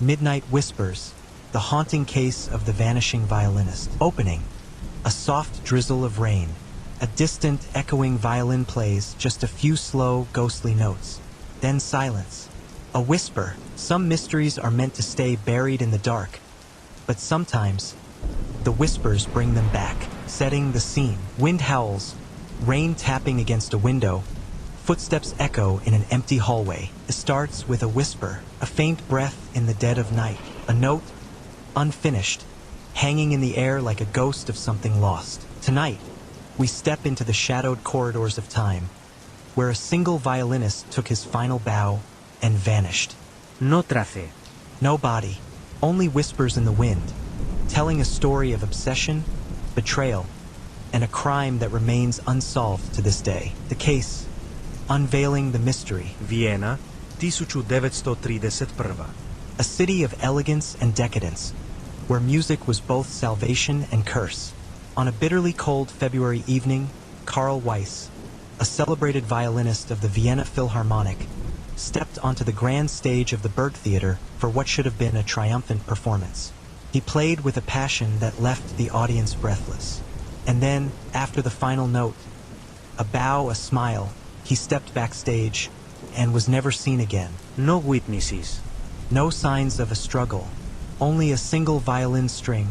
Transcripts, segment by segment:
Midnight Whispers, the haunting case of the vanishing violinist. Opening, a soft drizzle of rain. A distant, echoing violin plays just a few slow, ghostly notes. Then silence. A whisper. Some mysteries are meant to stay buried in the dark, but sometimes the whispers bring them back. Setting the scene. Wind howls, rain tapping against a window. Footsteps echo in an empty hallway. It starts with a whisper, a faint breath in the dead of night. A note, unfinished, hanging in the air like a ghost of something lost. Tonight, we step into the shadowed corridors of time, where a single violinist took his final bow and vanished. No trace. No body, only whispers in the wind, telling a story of obsession, betrayal, and a crime that remains unsolved to this day. The case, unveiling the mystery. Vienna, 1931. A city of elegance and decadence, where music was both salvation and curse. On a bitterly cold February evening, Karl Weiss, a celebrated violinist of the Vienna Philharmonic, stepped onto the grand stage of the Burgtheater for what should have been a triumphant performance. He played with a passion that left the audience breathless. And then, after the final note, a bow, a smile, he stepped backstage and was never seen again. No witnesses. No signs of a struggle, only a single violin string,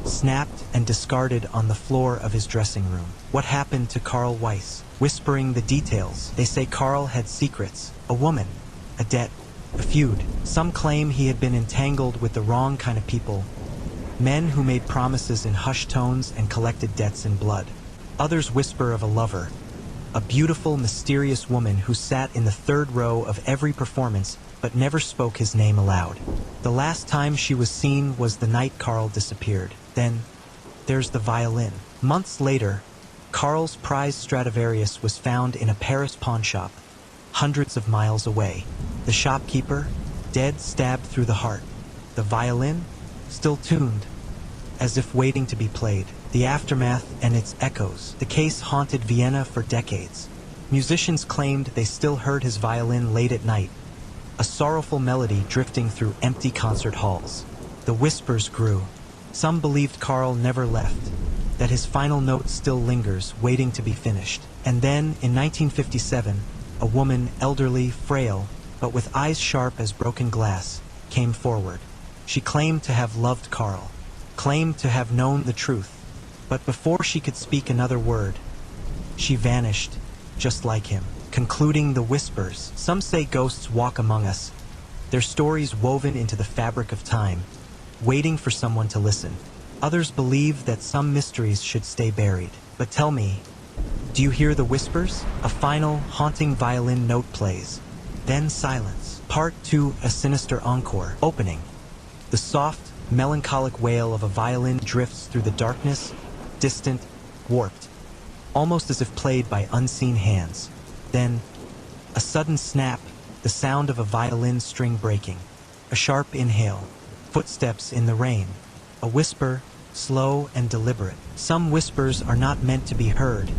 snapped and discarded on the floor of his dressing room. What happened to Karl Weiss? Whispering the details. They say Karl had secrets, a woman, a debt, a feud. Some claim he had been entangled with the wrong kind of people, men who made promises in hushed tones and collected debts in blood. Others whisper of a lover, a beautiful, mysterious woman who sat in the third row of every performance but never spoke his name aloud. The last time she was seen was the night Karl disappeared. Then, there's the violin. Months later, Karl's prized Stradivarius was found in a Paris pawn shop, hundreds of miles away. The shopkeeper, dead, stabbed through the heart. The violin, still tuned, as if waiting to be played. The aftermath and its echoes. The case haunted Vienna for decades. Musicians claimed they still heard his violin late at night, a sorrowful melody drifting through empty concert halls. The whispers grew. Some believed Karl never left, that his final note still lingers, waiting to be finished. And then, in 1957, a woman, elderly, frail, but with eyes sharp as broken glass, came forward. She claimed to have loved Karl, claimed to have known the truth, but before she could speak another word, she vanished, just like him. Concluding the whispers. Some say ghosts walk among us, their stories woven into the fabric of time, waiting for someone to listen. Others believe that some mysteries should stay buried. But tell me, do you hear the whispers? A final, haunting violin note plays. Then silence. Part 2, a sinister encore. Opening. The soft, melancholic wail of a violin drifts through the darkness, distant, warped, almost as if played by unseen hands. Then, a sudden snap, the sound of a violin string breaking. A sharp inhale, footsteps in the rain. A whisper, slow and deliberate. Some whispers are not meant to be heard,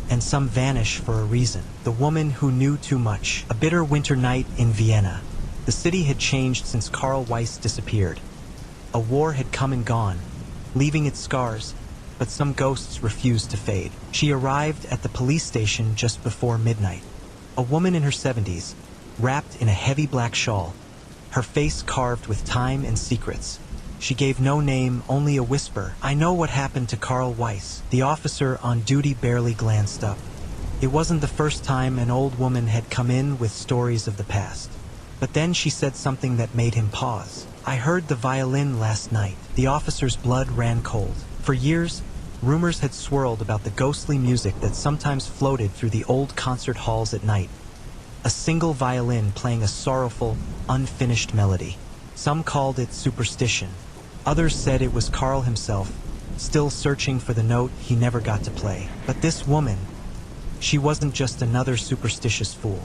and some vanish for a reason. The woman who knew too much. A bitter winter night in Vienna. The city had changed since Karl Weiss disappeared. A war had come and gone, leaving its scars, but some ghosts refused to fade. She arrived at the police station just before midnight. A woman in her 70s, wrapped in a heavy black shawl, her face carved with time and secrets. She gave no name, only a whisper. "I know what happened to Karl Weiss." The officer on duty barely glanced up. It wasn't the first time an old woman had come in with stories of the past. But then she said something that made him pause. "I heard the violin last night." The officer's blood ran cold. For years, rumors had swirled about the ghostly music that sometimes floated through the old concert halls at night. A single violin playing a sorrowful, unfinished melody. Some called it superstition. Others said it was Karl himself, still searching for the note he never got to play. But this woman, she wasn't just another superstitious fool.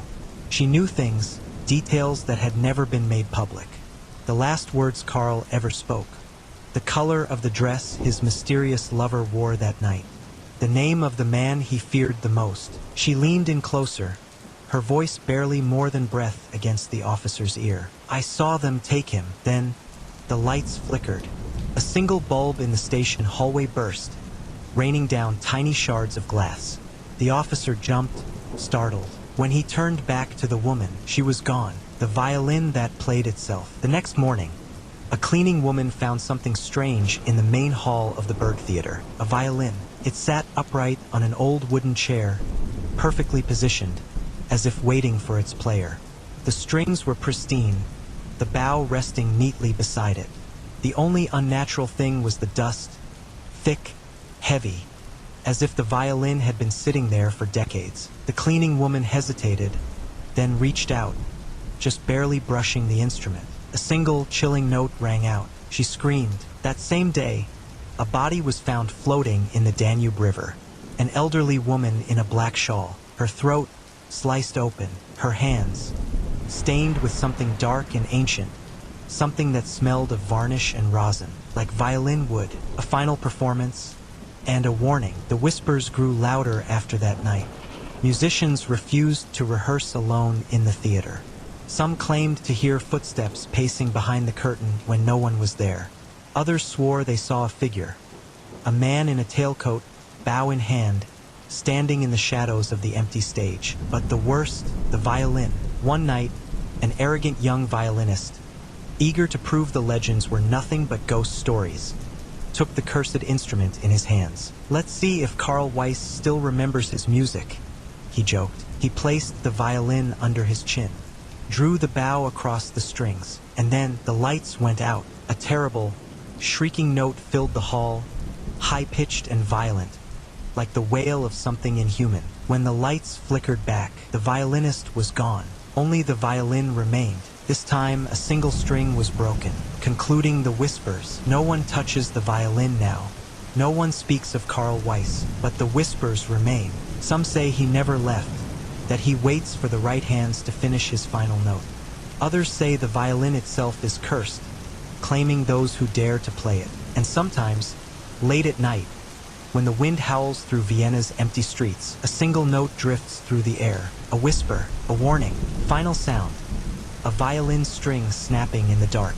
She knew things, details that had never been made public. The last words Karl ever spoke. The color of the dress his mysterious lover wore that night. The name of the man he feared the most. She leaned in closer, her voice barely more than breath against the officer's ear. "I saw them take him." Then, the lights flickered. A single bulb in the station hallway burst, raining down tiny shards of glass. The officer jumped, startled. When he turned back to the woman, she was gone, the violin that played itself. The next morning, a cleaning woman found something strange in the main hall of the Burgtheater. A violin. It sat upright on an old wooden chair, perfectly positioned, as if waiting for its player. The strings were pristine, the bow resting neatly beside it. The only unnatural thing was the dust, thick, heavy, as if the violin had been sitting there for decades. The cleaning woman hesitated, then reached out, just barely brushing the instrument. A single, chilling note rang out. She screamed. That same day, a body was found floating in the Danube River. An elderly woman in a black shawl, her throat sliced open, her hands stained with something dark and ancient, something that smelled of varnish and rosin, like violin wood. A final performance and a warning. The whispers grew louder after that night. Musicians refused to rehearse alone in the theater. Some claimed to hear footsteps pacing behind the curtain when no one was there. Others swore they saw a figure, a man in a tailcoat, bow in hand, standing in the shadows of the empty stage. But the worst, the violin. One night, an arrogant young violinist, eager to prove the legends were nothing but ghost stories, took the cursed instrument in his hands. "Let's see if Karl Weiss still remembers his music," he joked. He placed the violin under his chin, drew the bow across the strings, and then the lights went out. A terrible, shrieking note filled the hall, high-pitched and violent, like the wail of something inhuman. When the lights flickered back, the violinist was gone. Only the violin remained. This time, a single string was broken, concluding the whispers. No one touches the violin now. No one speaks of Karl Weiss, but the whispers remain. Some say he never left, that he waits for the right hands to finish his final note. Others say the violin itself is cursed, claiming those who dare to play it. And sometimes, late at night, when the wind howls through Vienna's empty streets, a single note drifts through the air. A whisper, a warning, final sound. A violin string snapping in the dark.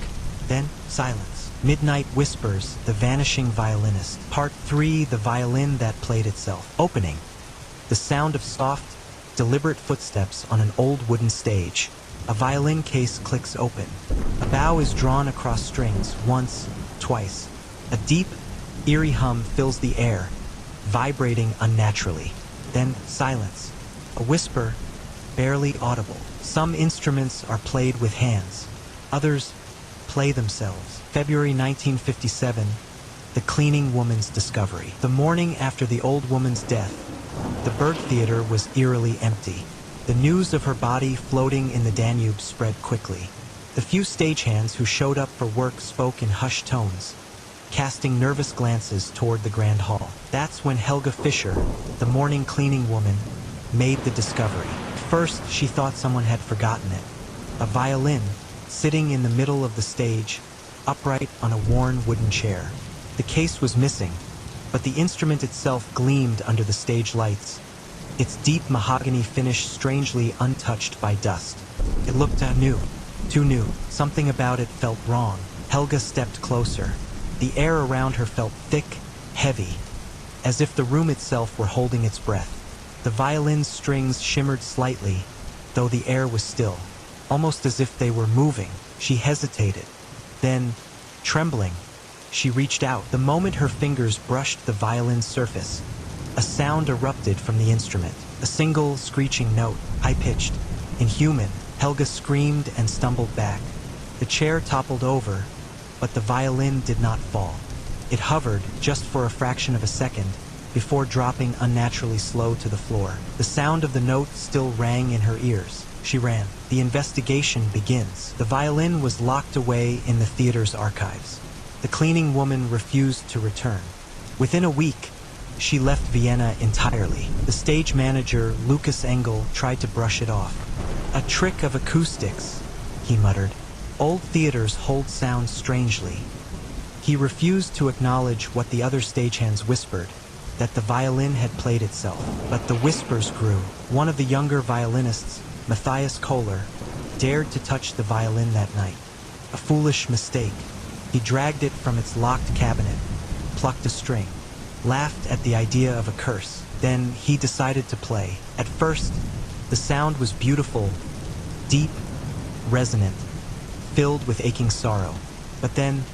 Then, silence. Midnight Whispers, The Vanishing Violinist. Part 3, The Violin That Played Itself. Opening. The sound of soft, deliberate footsteps on an old wooden stage. A violin case clicks open. A bow is drawn across strings, once, twice. A deep, eerie hum fills the air, vibrating unnaturally. Then silence. A whisper, barely audible. Some instruments are played with hands. Others play themselves. February 1957, the cleaning woman's discovery. The morning after the old woman's death, the Burgtheater was eerily empty. The news of her body floating in the Danube spread quickly. The few stagehands who showed up for work spoke in hushed tones, casting nervous glances toward the grand hall. That's when Helga Fischer, the morning cleaning woman, made the discovery. First, she thought someone had forgotten it. A violin, sitting in the middle of the stage, upright on a worn wooden chair. The case was missing, but the instrument itself gleamed under the stage lights, its deep mahogany finish strangely untouched by dust. It looked new, too new. Something about it felt wrong. Helga stepped closer. The air around her felt thick, heavy, as if the room itself were holding its breath. The violin's strings shimmered slightly, though the air was still, almost as if they were moving. She hesitated. Then, trembling, she reached out. The moment her fingers brushed the violin's surface, a sound erupted from the instrument. A single, screeching note, high-pitched, inhuman. Helga screamed and stumbled back. The chair toppled over, but the violin did not fall. It hovered just for a fraction of a second, before dropping unnaturally slow to the floor. The sound of the note still rang in her ears. She ran. The investigation begins. The violin was locked away in the theater's archives. The cleaning woman refused to return. Within a week, she left Vienna entirely. The stage manager, Lucas Engel, tried to brush it off. "A trick of acoustics," he muttered. "Old theaters hold sound strangely." He refused to acknowledge what the other stagehands whispered. that the violin had played itself. But the whispers grew. One of the younger violinists, Matthias Kohler, dared to touch the violin that night. A foolish mistake. He dragged it from its locked cabinet, plucked a string, laughed at the idea of a curse. Then he decided to play. At first, the sound was beautiful, deep, resonant, filled with aching sorrow. But then,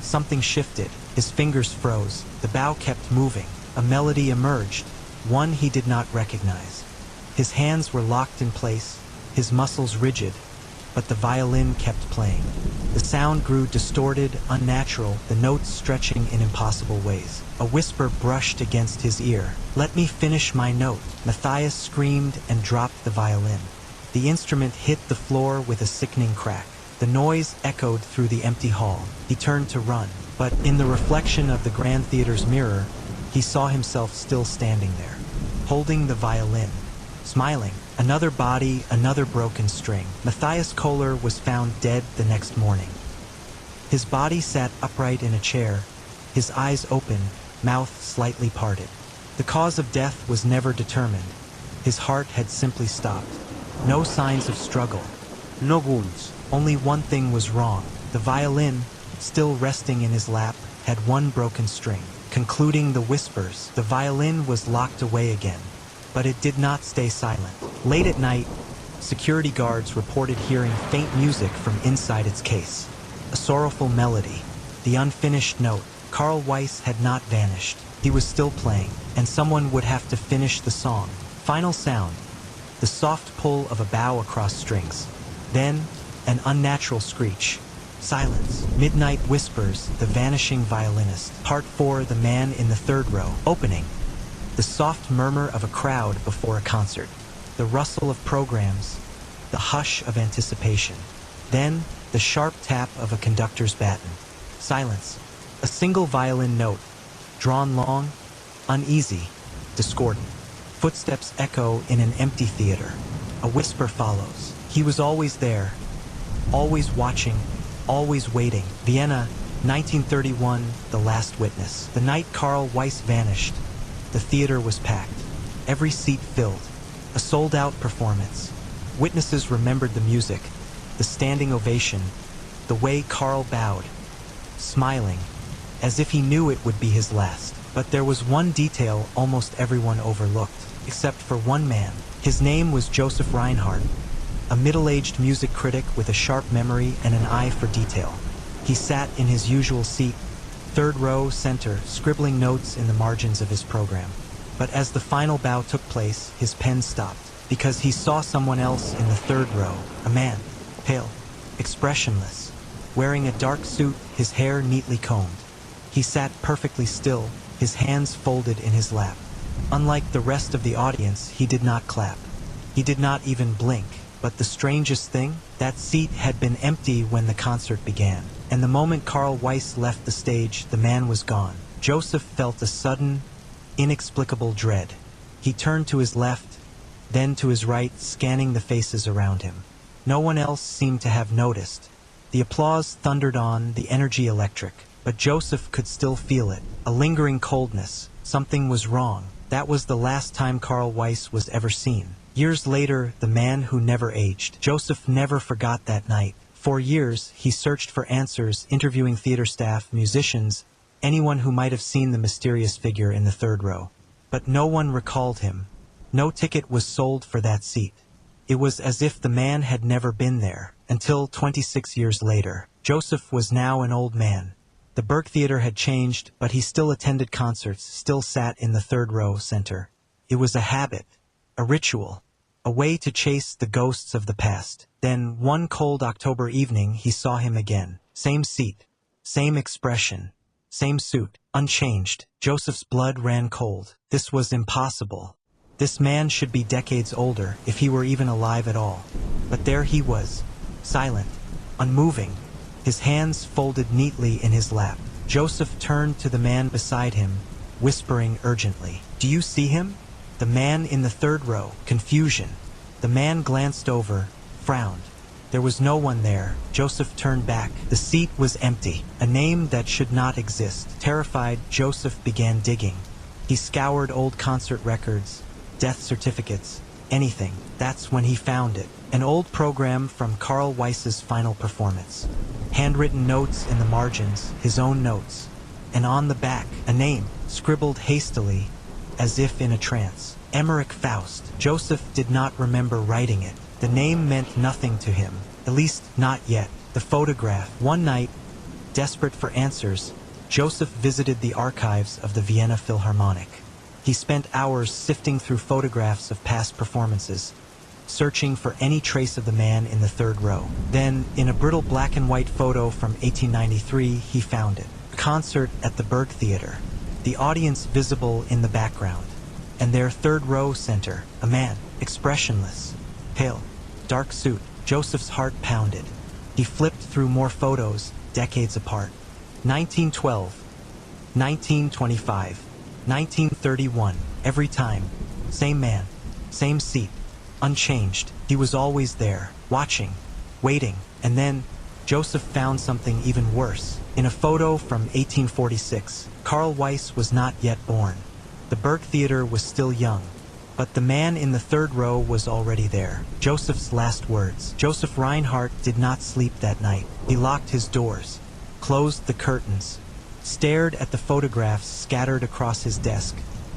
something shifted. His fingers froze. The bow kept moving. A melody emerged, one he did not recognize. His hands were locked in place, his muscles rigid, but the violin kept playing. The sound grew distorted, unnatural, the notes stretching in impossible ways. A whisper brushed against his ear. "Let me finish my note." Matthias screamed and dropped the violin. The instrument hit the floor with a sickening crack. The noise echoed through the empty hall. He turned to run, but in the reflection of the Grand Theater's mirror, he saw himself still standing there, holding the violin, smiling. Another body, another broken string. Matthias Kohler was found dead the next morning. His body sat upright in a chair, his eyes open, mouth slightly parted. The cause of death was never determined. His heart had simply stopped. No signs of struggle. No wounds. Only one thing was wrong. The violin, still resting in his lap, had one broken string. Concluding the whispers, the violin was locked away again. But it did not stay silent. Late at night, security guards reported hearing faint music from inside its case. A sorrowful melody, the unfinished note. Karl Weiss had not vanished. He was still playing, and someone would have to finish the song. Final sound, the soft pull of a bow across strings. Then, an unnatural screech. Silence. Midnight whispers, the vanishing violinist. Part 4, the man in the third row. Opening. The soft murmur of a crowd before a concert. The rustle of programs. The hush of anticipation. Then, the sharp tap of a conductor's baton. Silence. A single violin note. Drawn long, uneasy, discordant. Footsteps echo in an empty theater. A whisper follows. He was always there. Always watching. Always waiting. Vienna, 1931, The Last Witness. The night Karl Weiss vanished, the theater was packed. Every seat filled. A sold-out performance. Witnesses remembered the music, the standing ovation, the way Karl bowed, smiling, as if he knew it would be his last. But there was one detail almost everyone overlooked, except for one man. His name was Joseph Reinhardt, a middle-aged music critic with a sharp memory and an eye for detail. He sat in his usual seat, third row center, scribbling notes in the margins of his program. But as the final bow took place, his pen stopped, because he saw someone else in the third row, a man, pale, expressionless, wearing a dark suit, his hair neatly combed. He sat perfectly still, his hands folded in his lap. Unlike the rest of the audience, he did not clap. He did not even blink. But the strangest thing, that seat had been empty when the concert began. And the moment Karl Weiss left the stage, the man was gone. Joseph felt a sudden, inexplicable dread. He turned to his left, then to his right, scanning the faces around him. No one else seemed to have noticed. The applause thundered on, the energy electric. But Joseph could still feel it, a lingering coldness. Something was wrong. That was the last time Karl Weiss was ever seen. Years later, the man who never aged. Joseph never forgot that night. For years, he searched for answers, interviewing theater staff, musicians, anyone who might have seen the mysterious figure in the third row. But no one recalled him. No ticket was sold for that seat. It was as if the man had never been there, until 26 years later. Joseph was now an old man. The Burgtheater had changed, but he still attended concerts, still sat in the third row center. It was a habit. A ritual, a way to chase the ghosts of the past. Then, one cold October evening, he saw him again. Same seat, same expression, same suit, unchanged. Joseph's blood ran cold. This was impossible. This man should be decades older, if he were even alive at all. But there he was, silent, unmoving, his hands folded neatly in his lap. Joseph turned to the man beside him, whispering urgently, "Do you see him?" The man in the third row, confusion. The man glanced over, frowned. There was no one there. Joseph turned back. The seat was empty, a name that should not exist. Terrified, Joseph began digging. He scoured old concert records, death certificates, anything. That's when he found it. An old program from Karl Weiss's final performance. Handwritten notes in the margins, his own notes. And on the back, a name, scribbled hastily, as if in a trance. Emmerich Faust. Joseph did not remember writing it. The name meant nothing to him, at least not yet. The photograph. One night, desperate for answers, Joseph visited the archives of the Vienna Philharmonic. He spent hours sifting through photographs of past performances, searching for any trace of the man in the third row. Then, in a brittle black and white photo from 1893, he found it. A concert at the Burgtheater, the audience visible in the background, and their third row center, a man, expressionless, pale, dark suit. Joseph's heart pounded. He flipped through more photos, decades apart. 1912, 1925, 1931, every time, same man, same seat, unchanged. He was always there, watching, waiting, and then Joseph found something even worse. In a photo from 1846, Karl Weiss was not yet born. The Burgtheater was still young, but the man in the third row was already there. Joseph's last words. Joseph Reinhardt did not sleep that night. He locked his doors, closed the curtains, stared at the photographs scattered across his desk,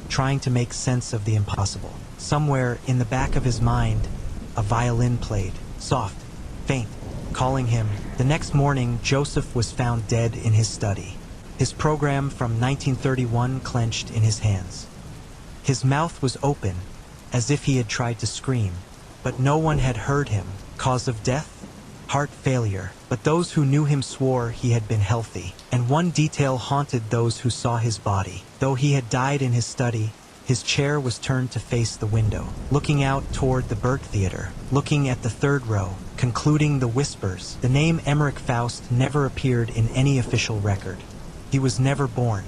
trying to make sense of the impossible. Somewhere in the back of his mind, a violin played, soft, faint, calling him. The next morning, Joseph was found dead in his study, his program from 1931 clenched in his hands. His mouth was open, as if he had tried to scream, but no one had heard him. Cause of death? Heart failure. But those who knew him swore he had been healthy, and one detail haunted those who saw his body. Though he had died in his study, his chair was turned to face the window, looking out toward the Burgtheater, looking at the third row, concluding the whispers. The name Emmerich Faust never appeared in any official record. He was never born.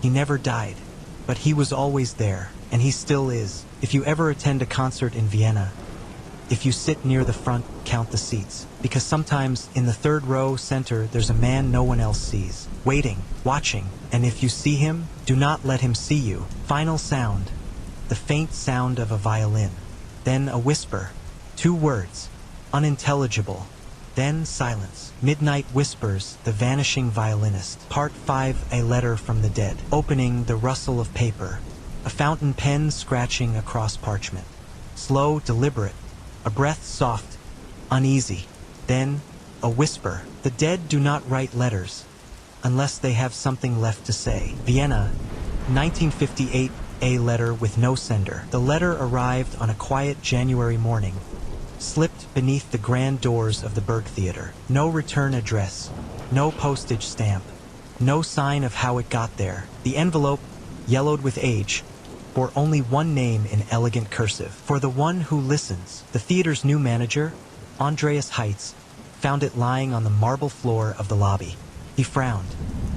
He never died. But he was always there, and he still is. If you ever attend a concert in Vienna, if you sit near the front, count the seats. Because sometimes in the third row center there's a man no one else sees, waiting, watching, and if you see him, do not let him see you. Final sound, the faint sound of a violin. Then a whisper, 2 words, unintelligible. Then silence. Midnight whispers, the vanishing violinist. Part 5, a letter from the dead. Opening, the rustle of paper. A fountain pen scratching across parchment. Slow, deliberate. A breath soft, uneasy. Then, a whisper. The dead do not write letters, unless they have something left to say. Vienna, 1958, a letter with no sender. The letter arrived on a quiet January morning, slipped beneath the grand doors of the Burgtheater. No return address, no postage stamp, no sign of how it got there. The envelope, yellowed with age, bore only one name in elegant cursive. For the one who listens. The theater's new manager, Andreas Heitz, found it lying on the marble floor of the lobby. He frowned.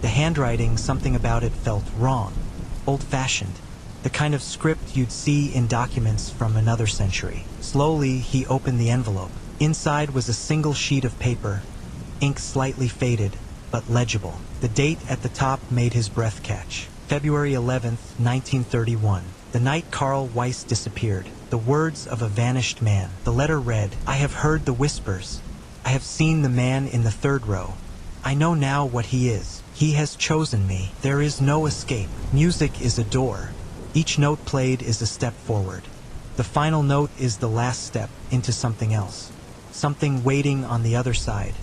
The handwriting, something about it felt wrong, old-fashioned, the kind of script you'd see in documents from another century. Slowly, he opened the envelope. Inside was a single sheet of paper, ink slightly faded, but legible. The date at the top made his breath catch. February 11th, 1931. The night Karl Weiss disappeared. The words of a vanished man. The letter read, I have heard the whispers. I have seen the man in the third row. I know now what he is. He has chosen me. There is no escape. Music is a door. Each note played is a step forward. The final note is the last step into something else. Something waiting on the other side.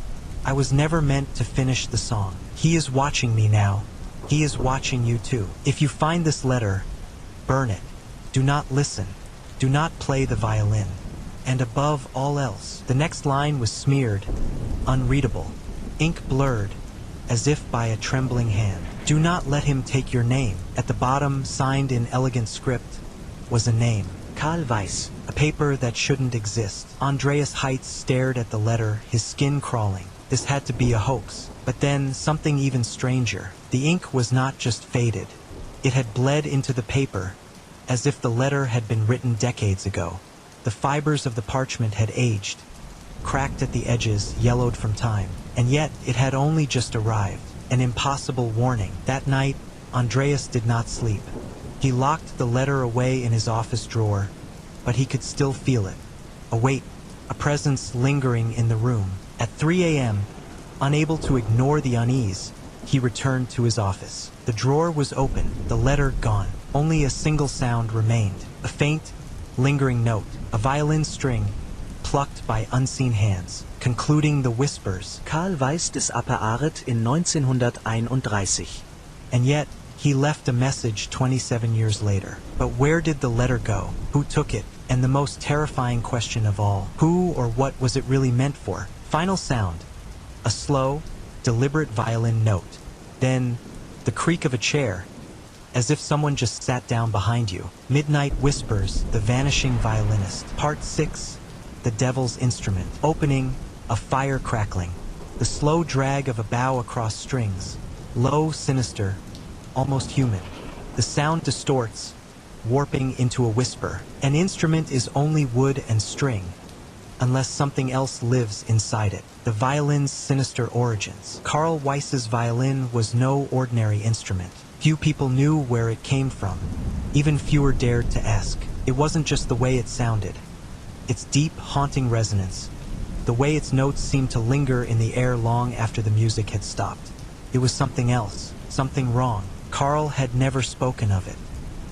I was never meant to finish the song. He is watching me now. He is watching you too. If you find this letter, burn it. Do not listen. Do not play the violin. And above all else, the next line was smeared, unreadable, ink blurred, as if by a trembling hand. Do not let him take your name. At the bottom, signed in elegant script, was a name. Karl Weiss. A paper that shouldn't exist. Andreas Heitz stared at the letter, his skin crawling. This had to be a hoax. But then, something even stranger. The ink was not just faded. It had bled into the paper, as if the letter had been written decades ago. The fibers of the parchment had aged, cracked at the edges, yellowed from time. And yet, it had only just arrived. An impossible warning. That night, Andreas did not sleep. He locked the letter away in his office drawer, but he could still feel it. A weight, a presence lingering in the room. At 3 a.m., unable to ignore the unease, he returned to his office. The drawer was open, the letter gone. Only a single sound remained, a faint, lingering note, a violin string plucked by unseen hands, concluding the whispers. Karl Weiss des Appararet in 1931. And yet, he left a message 27 years later. But where did the letter go? Who took it? And the most terrifying question of all, who or what was it really meant for? Final sound, a slow, deliberate violin note. Then, the creak of a chair, as if someone just sat down behind you. Midnight Whispers, The Vanishing Violinist. Part 6, The Devil's Instrument. Opening, a fire crackling. The slow drag of a bow across strings. Low, sinister, almost human. The sound distorts, warping into a whisper. An instrument is only wood and string, unless something else lives inside it. The violin's sinister origins. Karl Weiss's violin was no ordinary instrument. Few people knew where it came from. Even fewer dared to ask. It wasn't just the way it sounded. Its deep, haunting resonance. The way its notes seemed to linger in the air long after the music had stopped. It was something else, something wrong. Karl had never spoken of it.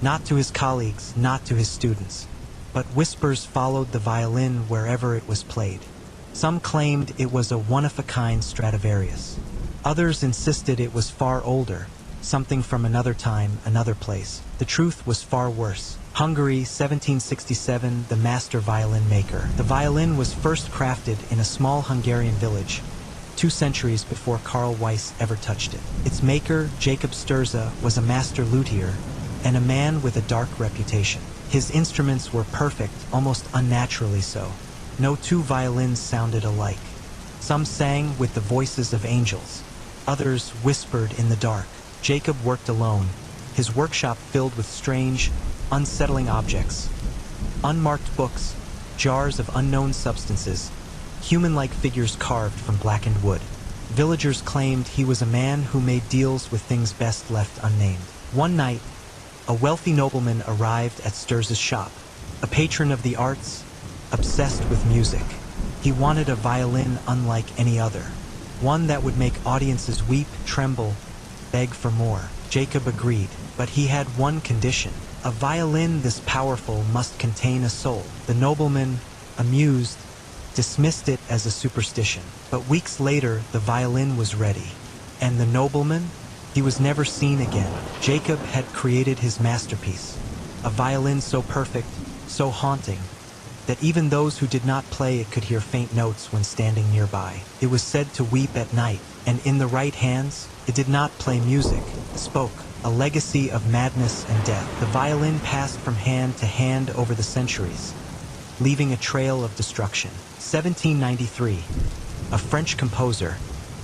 Not to his colleagues, not to his students. But whispers followed the violin wherever it was played. Some claimed it was a one-of-a-kind Stradivarius. Others insisted it was far older, something from another time, another place. The truth was far worse. Hungary, 1767, the master violin maker. The violin was first crafted in a small Hungarian village, 2 centuries before Karl Weiss ever touched it. Its maker, Jacob Sturza, was a master luthier and a man with a dark reputation. His instruments were perfect, almost unnaturally so. No 2 violins sounded alike. Some sang with the voices of angels. Others whispered in the dark. Jacob worked alone, his workshop filled with strange, unsettling objects. Unmarked books, jars of unknown substances, human-like figures carved from blackened wood. Villagers claimed he was a man who made deals with things best left unnamed. One night, a wealthy nobleman arrived at Sturza's shop, a patron of the arts, obsessed with music. He wanted a violin unlike any other, one that would make audiences weep, tremble, beg for more. Jacob agreed, but he had one condition. A violin this powerful must contain a soul. The nobleman, amused, dismissed it as a superstition. But weeks later, the violin was ready. And the nobleman? He was never seen again. Jacob had created his masterpiece, a violin so perfect, so haunting, that even those who did not play it could hear faint notes when standing nearby. It was said to weep at night, and in the right hands, it did not play music, it spoke, a legacy of madness and death. The violin passed from hand to hand over the centuries, leaving a trail of destruction. 1793, a French composer,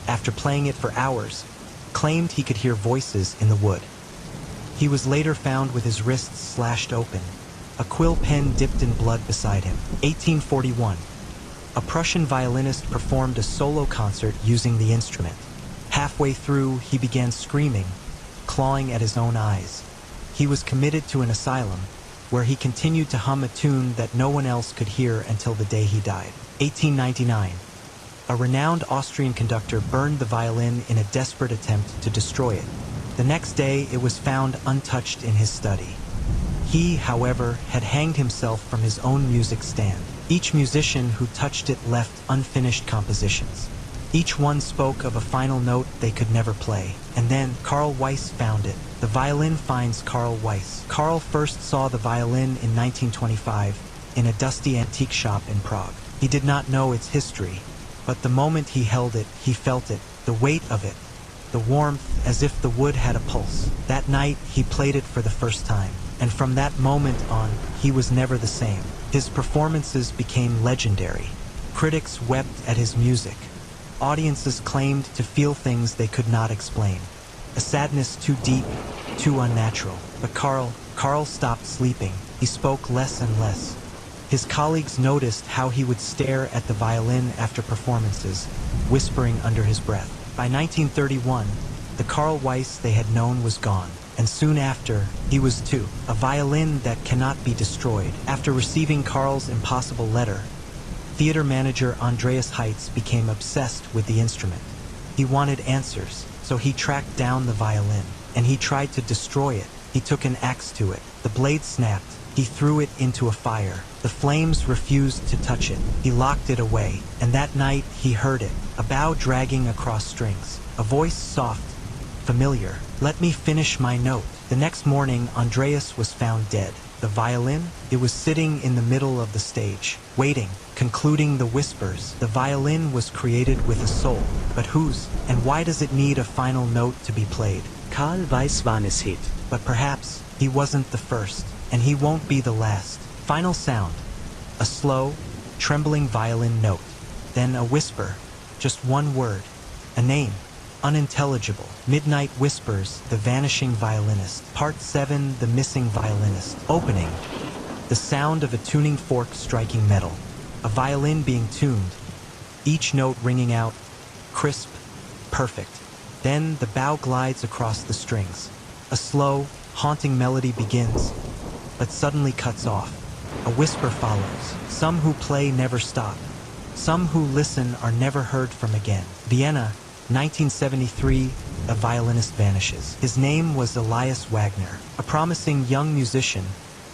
after playing it for hours, claimed he could hear voices in the wood. He was later found with his wrists slashed open, a quill pen dipped in blood beside him. 1841, a Prussian violinist performed a solo concert using the instrument. Halfway through, he began screaming, clawing at his own eyes. He was committed to an asylum, where he continued to hum a tune that no one else could hear until the day he died. 1899, a renowned Austrian conductor burned the violin in a desperate attempt to destroy it. The next day, it was found untouched in his study. He, however, had hanged himself from his own music stand. Each musician who touched it left unfinished compositions. Each one spoke of a final note they could never play. And then Karl Weiss found it. The violin finds Karl Weiss. Karl first saw the violin in 1925 in a dusty antique shop in Prague. He did not know its history, but the moment he held it, he felt it, the weight of it, the warmth, as if the wood had a pulse. That night, he played it for the first time, and from that moment on, he was never the same. His performances became legendary. Critics wept at his music. Audiences claimed to feel things they could not explain. A sadness too deep, too unnatural. But Karl stopped sleeping. He spoke less and less. His colleagues noticed how he would stare at the violin after performances, whispering under his breath. By 1931, the Karl Weiss they had known was gone. and soon after, he was too. A violin that cannot be destroyed. After receiving Karl's impossible letter, theater manager Andreas Heitz became obsessed with the instrument. He wanted answers, so he tracked down the violin, and he tried to destroy it. He took an axe to it. The blade snapped. He threw it into a fire. The flames refused to touch it. He locked it away, and that night he heard it, a bow dragging across strings, a voice soft, familiar. Let me finish my note. The next morning, Andreas was found dead. The violin? It was sitting in the middle of the stage, waiting, concluding the whispers. The violin was created with a soul. But whose? And why does it need a final note to be played? Karl Weiss Vanishing. But perhaps he wasn't the first, and he won't be the last. Final sound. A slow, trembling violin note. Then a whisper. Just one word. A name. Unintelligible. Midnight Whispers, The Vanishing Violinist. Part 7, The Missing Violinist. Opening. The sound of a tuning fork striking metal. A violin being tuned. Each note ringing out. Crisp. Perfect. Then the bow glides across the strings. A slow, haunting melody begins, but suddenly cuts off. A whisper follows. Some who play never stop. Some who listen are never heard from again. Vienna, 1973, a violinist vanishes. His name was Elias Wagner, a promising young musician,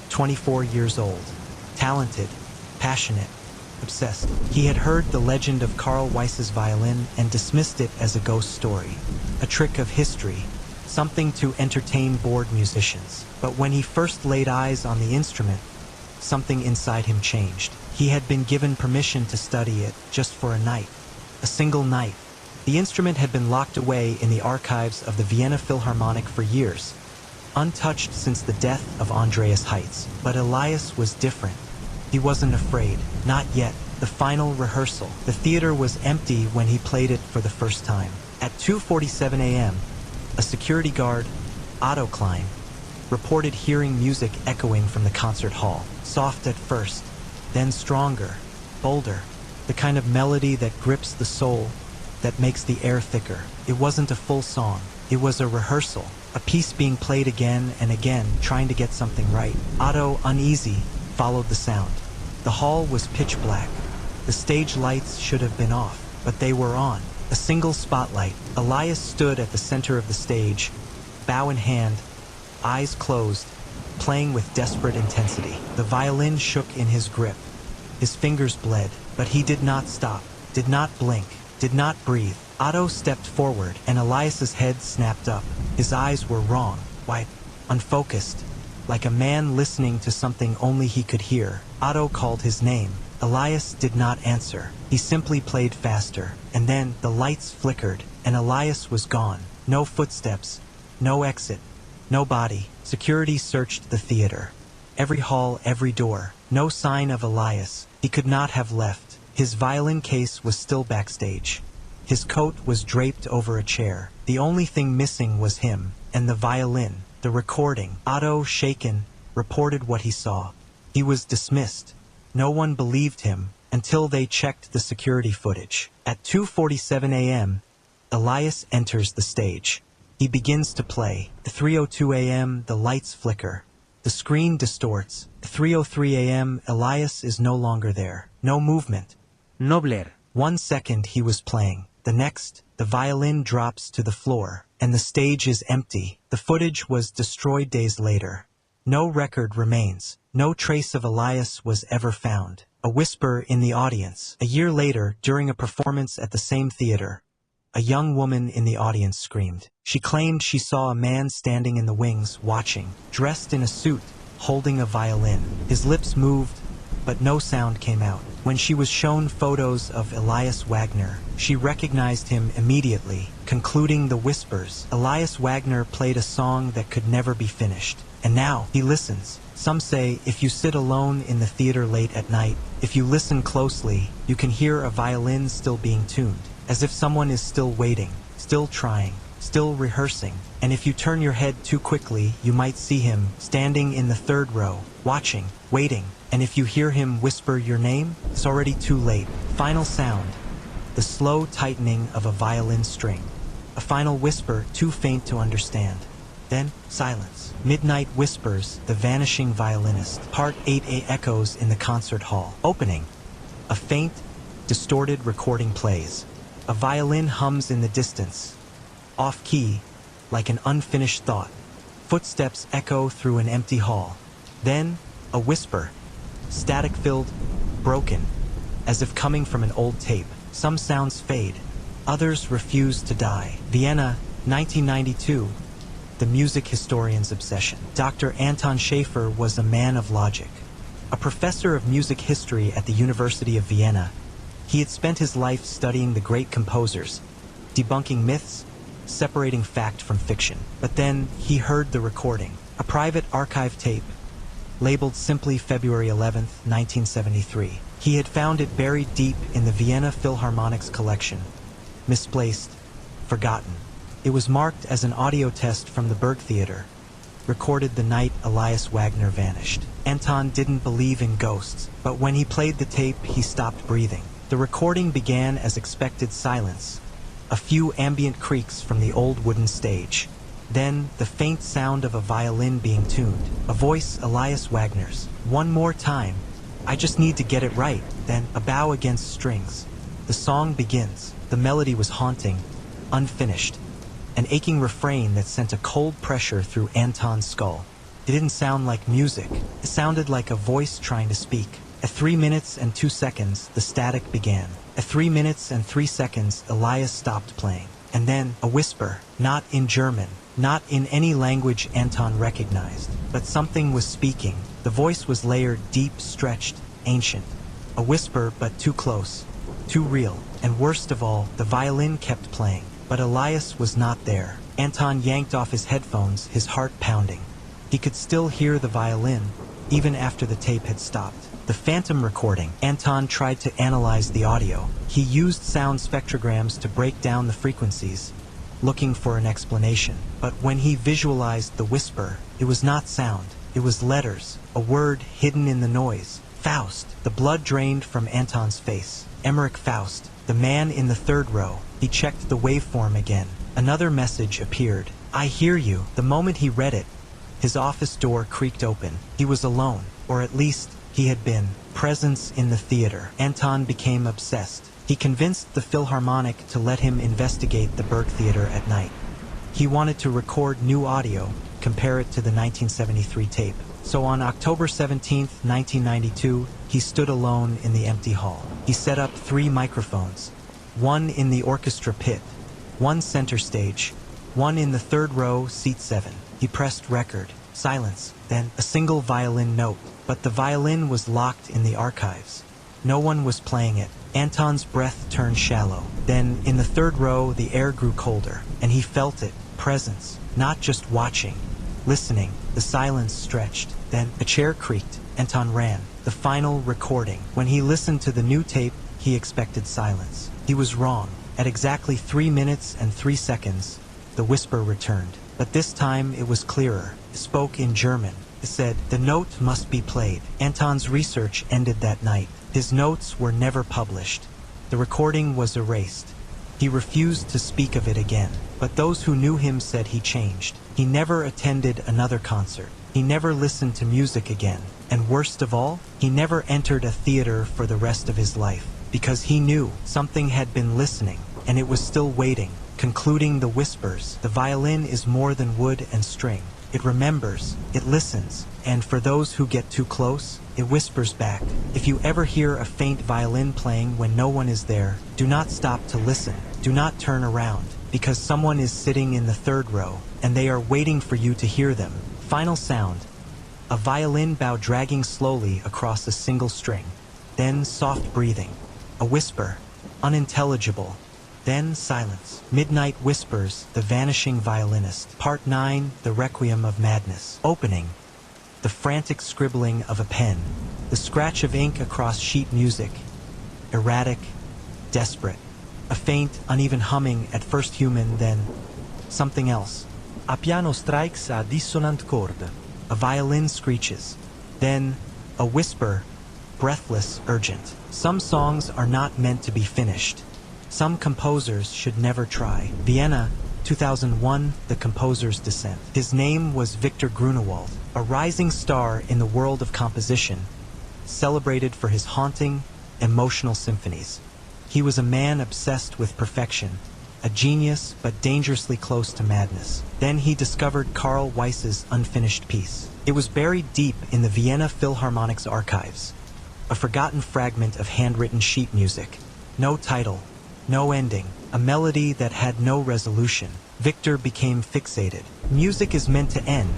24 years old. Talented, passionate, obsessed. He had heard the legend of Karl Weiss's violin and dismissed it as a ghost story, a trick of history, something to entertain bored musicians. But when he first laid eyes on the instrument, something inside him changed. He had been given permission to study it just for a night, a single night. The instrument had been locked away in the archives of the Vienna Philharmonic for years, untouched since the death of Andreas Heitz. But Elias was different. He wasn't afraid, not yet. The final rehearsal. The theater was empty when he played it for the first time. At 2:47 a.m., a security guard, Otto Klein, reported hearing music echoing from the concert hall. Soft at first, then stronger, bolder, the kind of melody that grips the soul, that makes the air thicker. It wasn't a full song. It was a rehearsal, a piece being played again and again, trying to get something right. Otto, uneasy, followed the sound. The hall was pitch black. The stage lights should have been off, but they were on. A single spotlight. Elias stood at the center of the stage, bow in hand, eyes closed, playing with desperate intensity. The violin shook in his grip. His fingers bled, but he did not stop, did not blink, did not breathe. Otto stepped forward, and Elias's head snapped up. His eyes were wrong, wide, unfocused, like a man listening to something only he could hear. Otto called his name. Elias did not answer. He simply played faster, and then the lights flickered, and Elias was gone. No footsteps, no exit, no body. Security searched the theater. Every hall, every door. No sign of Elias. He could not have left. His violin case was still backstage. His coat was draped over a chair. The only thing missing was him, and the violin, the recording. Otto, shaken, reported what he saw. He was dismissed. No one believed him until they checked the security footage. At 2:47 a.m., Elias enters the stage. He begins to play. At 3:02 a.m., the lights flicker. The screen distorts. At 3:03 a.m., Elias is no longer there. No movement. Nobler. 1 second he was playing. The next, the violin drops to the floor, and the stage is empty. The footage was destroyed days later. No record remains. No trace of Elias was ever found. A whisper in the audience. A year later, during a performance at the same theater, a young woman in the audience screamed. She claimed she saw a man standing in the wings, watching, dressed in a suit, holding a violin. His lips moved, but no sound came out. When she was shown photos of Elias Wagner, she recognized him immediately, concluding the whispers. Elias Wagner played a song that could never be finished. And now, he listens. Some say if you sit alone in the theater late at night, if you listen closely, you can hear a violin still being tuned, as if someone is still waiting, still trying, still rehearsing. And if you turn your head too quickly, you might see him standing in the third row, watching, waiting. And if you hear him whisper your name, it's already too late. Final sound. The slow tightening of a violin string. A final whisper too faint to understand. then silence. Midnight Whispers, The Vanishing Violinist. Part 8a echoes in the concert hall. Opening. A faint, distorted recording plays. A violin hums in the distance, off-key, like an unfinished thought. Footsteps echo through an empty hall. Then, a whisper, static-filled, broken, as if coming from an old tape. Some sounds fade, others refuse to die. Vienna, 1992. The music historian's obsession. Dr. Anton Schaefer was a man of logic. A professor of music history at the University of Vienna, he had spent his life studying the great composers, debunking myths, separating fact from fiction. But then he heard the recording, a private archive tape, labeled simply February 11th, 1973. He had found it buried deep in the Vienna Philharmonic's collection, misplaced, forgotten. It was marked as an audio test from the Burgtheater, recorded the night Elias Wagner vanished. Anton didn't believe in ghosts, but when he played the tape, he stopped breathing. The recording began as expected silence, a few ambient creaks from the old wooden stage. Then, the faint sound of a violin being tuned, a voice Elias Wagner's. One more time. I just need to get it right. Then, a bow against strings. The song begins. The melody was haunting, unfinished. An aching refrain that sent a cold pressure through Anton's skull. It didn't sound like music. It sounded like a voice trying to speak. At 3 minutes and 2 seconds, the static began. At 3 minutes and 3 seconds, Elias stopped playing. And then, a whisper, not in German, not in any language Anton recognized, but something was speaking. The voice was layered, deep, stretched, ancient. A whisper, but too close, too real. And worst of all, the violin kept playing. But Elias was not there. Anton yanked off his headphones, his heart pounding. He could still hear the violin, even after the tape had stopped. The phantom recording. Anton tried to analyze the audio. He used sound spectrograms to break down the frequencies, looking for an explanation. But when he visualized the whisper, it was not sound. It was letters, a word hidden in the noise. Faust. The blood drained from Anton's face. Emmerich Faust, the man in the third row. He checked the waveform again. Another message appeared. I hear you. The moment he read it, his office door creaked open. He was alone, or at least he had been. Presence in the theater. Anton became obsessed. He convinced the Philharmonic to let him investigate the Burgtheater at night. He wanted to record new audio, compare it to the 1973 tape. So on October 17, 1992, he stood alone in the empty hall. He set up 3 microphones, one in the orchestra pit, one center stage, one in the third row, seat 7. He pressed record. Silence. Then a single violin note. But the violin was locked in the archives. No one was playing it. Anton's breath turned shallow. Then, in the third row, the air grew colder, and he felt it. Presence. Not just watching. Listening. The silence stretched. Then, a chair creaked. Anton ran. The final recording. When he listened to the new tape, he expected silence. He was wrong. At exactly 3 minutes and 3 seconds, the whisper returned. But this time, it was clearer. It spoke in German. It said, the note must be played. Anton's research ended that night. His notes were never published. The recording was erased. He refused to speak of it again. But those who knew him said he changed. He never attended another concert. He never listened to music again. And worst of all, he never entered a theater for the rest of his life. Because he knew something had been listening, and it was still waiting, concluding the whispers. The violin is more than wood and string. It remembers, it listens, and for those who get too close, it whispers back. If you ever hear a faint violin playing when no one is there, do not stop to listen. Do not turn around, because someone is sitting in the third row, and they are waiting for you to hear them. Final sound. A violin bow dragging slowly across a single string. Then soft breathing. A whisper, unintelligible. Then silence. Midnight Whispers, The Vanishing Violinist. Part 9, The Requiem of Madness. Opening. The frantic scribbling of a pen. The scratch of ink across sheet music. Erratic, desperate. A faint, uneven humming, at first human, then something else. A piano strikes a dissonant chord. A violin screeches. Then a whisper, breathless, urgent. Some songs are not meant to be finished. Some composers should never try. Vienna, 2001, the composer's descent. His name was Victor Grunewald, a rising star in the world of composition, celebrated for his haunting, emotional symphonies. He was a man obsessed with perfection, a genius but dangerously close to madness. Then he discovered Karl Weiss's unfinished piece. It was buried deep in the Vienna Philharmonic's archives, a forgotten fragment of handwritten sheet music. No title, no ending, a melody that had no resolution. Victor became fixated. "Music is meant to end,"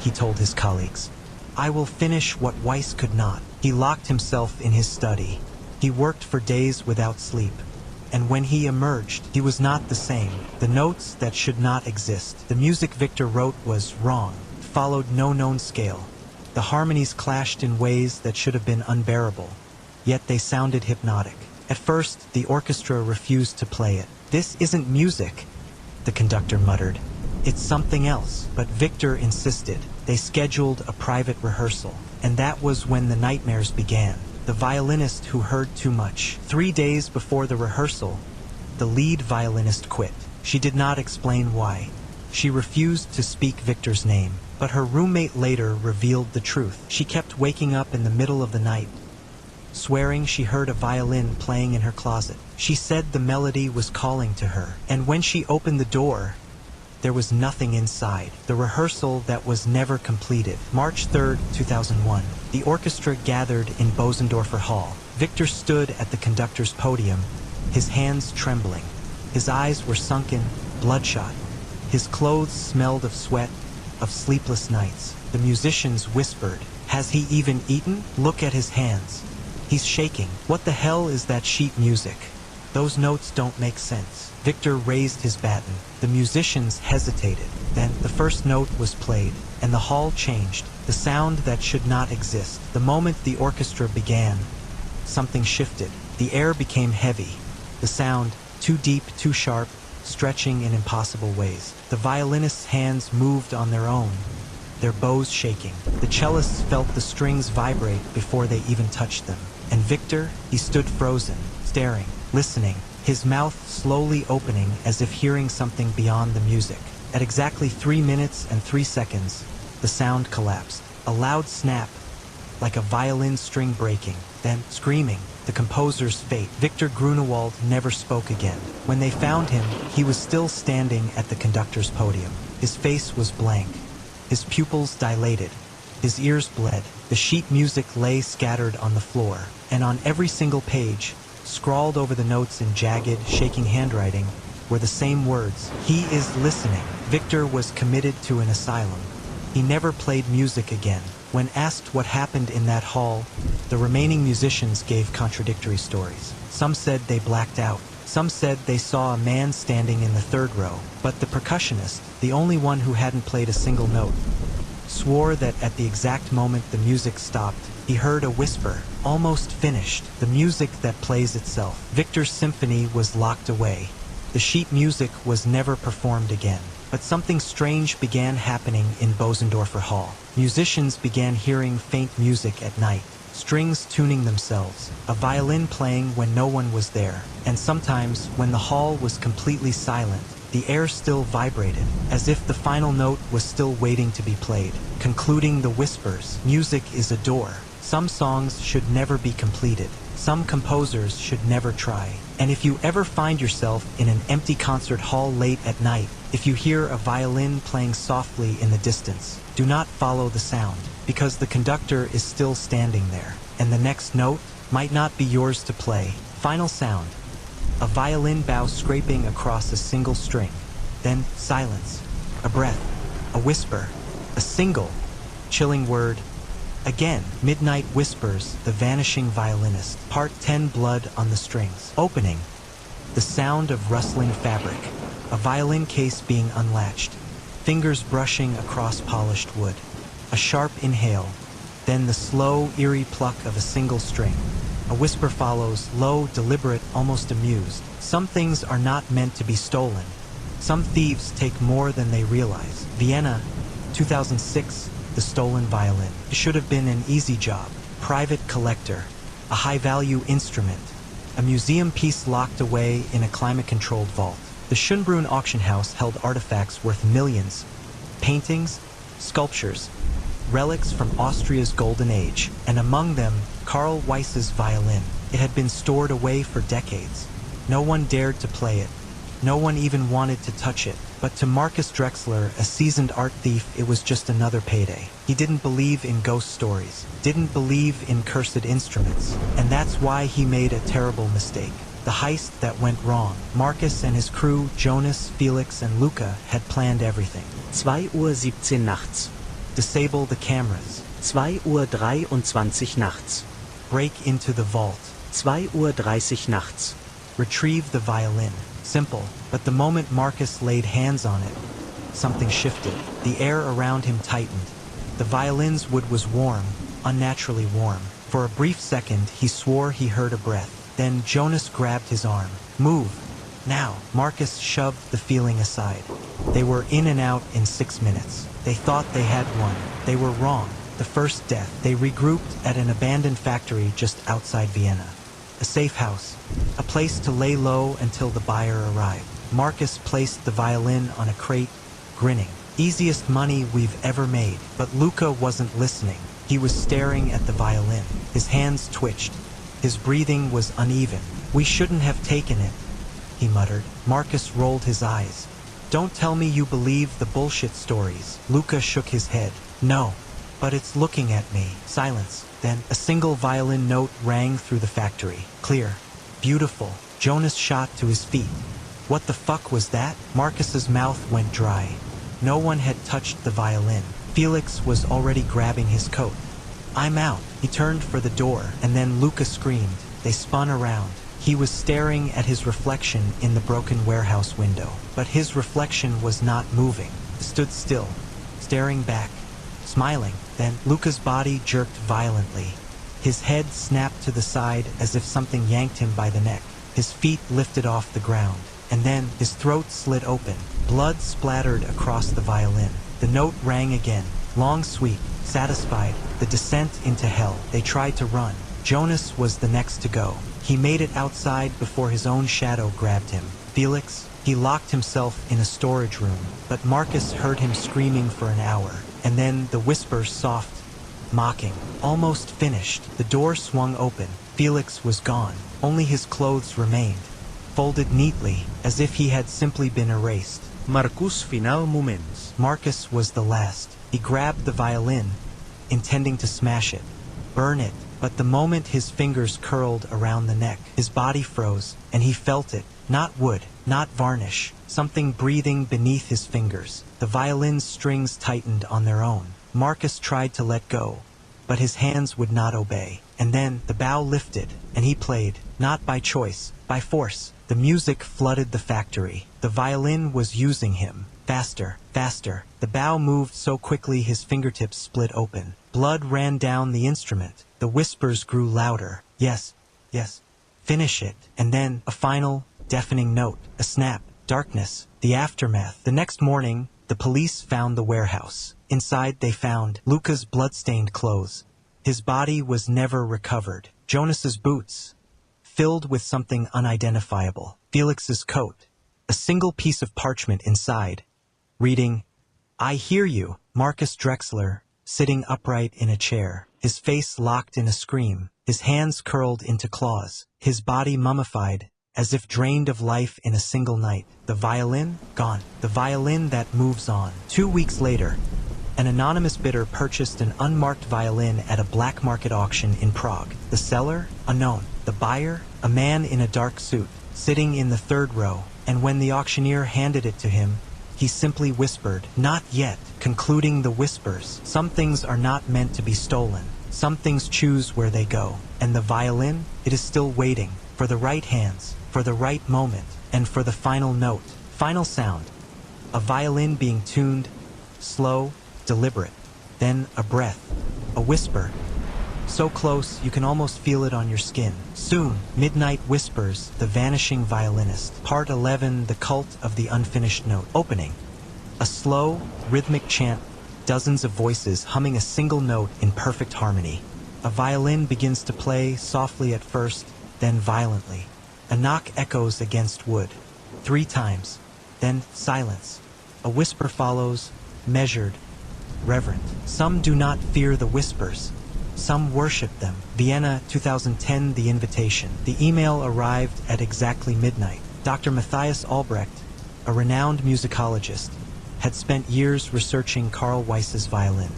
he told his colleagues. "I will finish what Weiss could not." He locked himself in his study. He worked for days without sleep. And when he emerged, he was not the same. The notes that should not exist. The music Victor wrote was wrong, followed no known scale. The harmonies clashed in ways that should have been unbearable, yet they sounded hypnotic. At first, the orchestra refused to play it. "This isn't music," the conductor muttered. "It's something else." But Victor insisted. They scheduled a private rehearsal, and that was when the nightmares began. The violinist who heard too much. 3 days before the rehearsal, the lead violinist quit. She did not explain why. She refused to speak Victor's name, but her roommate later revealed the truth. She kept waking up in the middle of the night, swearing she heard a violin playing in her closet. She said the melody was calling to her, and when she opened the door, there was nothing inside. The rehearsal that was never completed. March 3rd, 2001. The orchestra gathered in Bosendorfer Hall. Victor stood at the conductor's podium, his hands trembling. His eyes were sunken, bloodshot. His clothes smelled of sweat, of sleepless nights. The musicians whispered, "Has he even eaten? Look at his hands. He's shaking. What the hell is that sheet music? Those notes don't make sense." Victor raised his baton. The musicians hesitated. Then the first note was played, and the hall changed. The sound that should not exist. The moment the orchestra began, something shifted. The air became heavy. The sound, too deep, too sharp, stretching in impossible ways. The violinists' hands moved on their own, their bows shaking. The cellists felt the strings vibrate before they even touched them. And Victor, he stood frozen, staring, listening, his mouth slowly opening as if hearing something beyond the music. At exactly 3 minutes and 3 seconds, the sound collapsed. A loud snap, like a violin string breaking, then screaming. The composer's fate. Victor Grunewald never spoke again. When they found him, he was still standing at the conductor's podium. His face was blank, his pupils dilated, his ears bled. The sheet music lay scattered on the floor, and on every single page, scrawled over the notes in jagged, shaking handwriting, were the same words. "He is listening." Victor was committed to an asylum. He never played music again. When asked what happened in that hall, the remaining musicians gave contradictory stories. Some said they blacked out. Some said they saw a man standing in the third row. But the percussionist, the only one who hadn't played a single note, swore that at the exact moment the music stopped, he heard a whisper, "Almost finished," the music that plays itself. Victor's symphony was locked away. The sheet music was never performed again. But something strange began happening in Bosendorfer Hall. Musicians began hearing faint music at night, strings tuning themselves, a violin playing when no one was there, and sometimes, when the hall was completely silent, the air still vibrated, as if the final note was still waiting to be played. Concluding the whispers, music is a door. Some songs should never be completed. Some composers should never try. And if you ever find yourself in an empty concert hall late at night, if you hear a violin playing softly in the distance, do not follow the sound, because the conductor is still standing there, and the next note might not be yours to play. Final sound. A violin bow scraping across a single string. Then silence. A breath. A whisper. A single, chilling word. Again, Midnight Whispers, The Vanishing Violinist. Part 10, Blood on the Strings. Opening. The sound of rustling fabric. A violin case being unlatched. Fingers brushing across polished wood. A sharp inhale. Then the slow, eerie pluck of a single string. A whisper follows, low, deliberate, almost amused. Some things are not meant to be stolen. Some thieves take more than they realize. Vienna, 2006, The Stolen Violin. It should have been an easy job. Private collector. A high-value instrument. A museum piece locked away in a climate-controlled vault. The Schönbrunn auction house held artifacts worth millions. Paintings, sculptures, relics from Austria's golden age, and among them, Karl Weiss's violin. It had been stored away for decades. No one dared to play it. No one even wanted to touch it. But to Marcus Drexler, a seasoned art thief, it was just another payday. He didn't believe in ghost stories, didn't believe in cursed instruments, and that's why he made a terrible mistake. The heist that went wrong. Marcus and his crew, Jonas, Felix, and Luca, had planned everything. 2:17 Uhr nachts. Disable the cameras. 2:23 Uhr nachts. Break into the vault. 2:30 Uhr nachts. Retrieve the violin. Simple, but the moment Marcus laid hands on it, something shifted. The air around him tightened. The violin's wood was warm, unnaturally warm. For a brief second, he swore he heard a breath. Then Jonas grabbed his arm. Move! Now! Marcus shoved the feeling aside. They were in and out in 6 minutes. They thought they had won. They were wrong. The first death. They regrouped at an abandoned factory just outside Vienna. A safe house. A place to lay low until the buyer arrived. Marcus placed the violin on a crate, grinning. Easiest money we've ever made. But Luca wasn't listening. He was staring at the violin. His hands twitched. His breathing was uneven. We shouldn't have taken it, he muttered. Marcus rolled his eyes. Don't tell me you believe the bullshit stories. Luca shook his head. No, but it's looking at me. Silence. Then a single violin note rang through the factory. Clear. Beautiful. Jonas shot to his feet. What the fuck was that? Marcus's mouth went dry. No one had touched the violin. Felix was already grabbing his coat. I'm out. He turned for the door, and then Luca screamed. They spun around. He was staring at his reflection in the broken warehouse window. But his reflection was not moving. He stood still, staring back, smiling. Then Luca's body jerked violently. His head snapped to the side as if something yanked him by the neck. His feet lifted off the ground, and then his throat slit open. Blood splattered across the violin. The note rang again. Long sweep. Satisfied. The descent into hell. They tried to run. Jonas was the next to go. He made it outside before his own shadow grabbed him. Felix, he locked himself in a storage room, but Marcus heard him screaming for an hour. And then the whisper soft, mocking. Almost finished. The door swung open. Felix was gone. Only his clothes remained, folded neatly, as if he had simply been erased. Marcus final moments. Marcus was the last. He grabbed the violin, intending to smash it, burn it, but the moment his fingers curled around the neck, his body froze, and he felt it. Not wood, not varnish, something breathing beneath his fingers. The violin's strings tightened on their own. Marcus tried to let go, but his hands would not obey. And then the bow lifted, and he played, not by choice, by force. The music flooded the factory. The violin was using him. Faster, faster. The bow moved so quickly his fingertips split open. Blood ran down the instrument. The whispers grew louder. Yes, yes. Finish it. And then a final, deafening note. A snap. Darkness. The aftermath. The next morning, the police found the warehouse. Inside they found Luca's blood-stained clothes. His body was never recovered. Jonas's boots, filled with something unidentifiable. Felix's coat. A single piece of parchment inside, reading, I hear you. Marcus Drexler, sitting upright in a chair, his face locked in a scream, his hands curled into claws, his body mummified, as if drained of life in a single night. The violin, gone. The violin that moves on. 2 weeks later, an anonymous bidder purchased an unmarked violin at a black market auction in Prague. The seller, unknown. The buyer, a man in a dark suit, sitting in the third row. And when the auctioneer handed it to him, he simply whispered, not yet, concluding the whispers. Some things are not meant to be stolen. Some things choose where they go. And the violin, it is still waiting, for the right hands, for the right moment, and for the final note, final sound. A violin being tuned, slow, deliberate. Then a breath, a whisper. So close, you can almost feel it on your skin. Soon, Midnight Whispers, The Vanishing Violinist. Part 11, The Cult of the Unfinished Note. Opening. A slow, rhythmic chant, dozens of voices humming a single note in perfect harmony. A violin begins to play, softly at first, then violently. A knock echoes against wood. 3 times. Then silence. A whisper follows, measured, reverent. Some do not fear the whispers. Some worship them. Vienna, 2010, The Invitation. The email arrived at exactly midnight. Dr. Matthias Albrecht, a renowned musicologist, had spent years researching Karl Weiss's violin.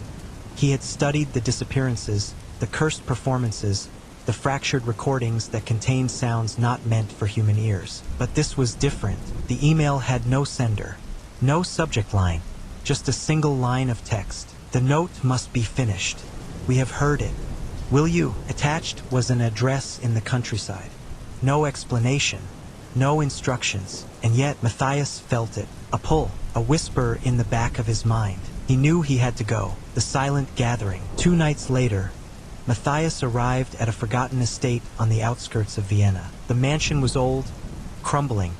He had studied the disappearances, the cursed performances, the fractured recordings that contained sounds not meant for human ears. But this was different. The email had no sender, no subject line, just a single line of text. The note must be finished. We have heard it. Will you? Attached was an address in the countryside. No explanation, no instructions, and yet Matthias felt it. A pull, a whisper in the back of his mind. He knew he had to go. The silent gathering. 2 nights later, Matthias arrived at a forgotten estate on the outskirts of Vienna. The mansion was old, crumbling,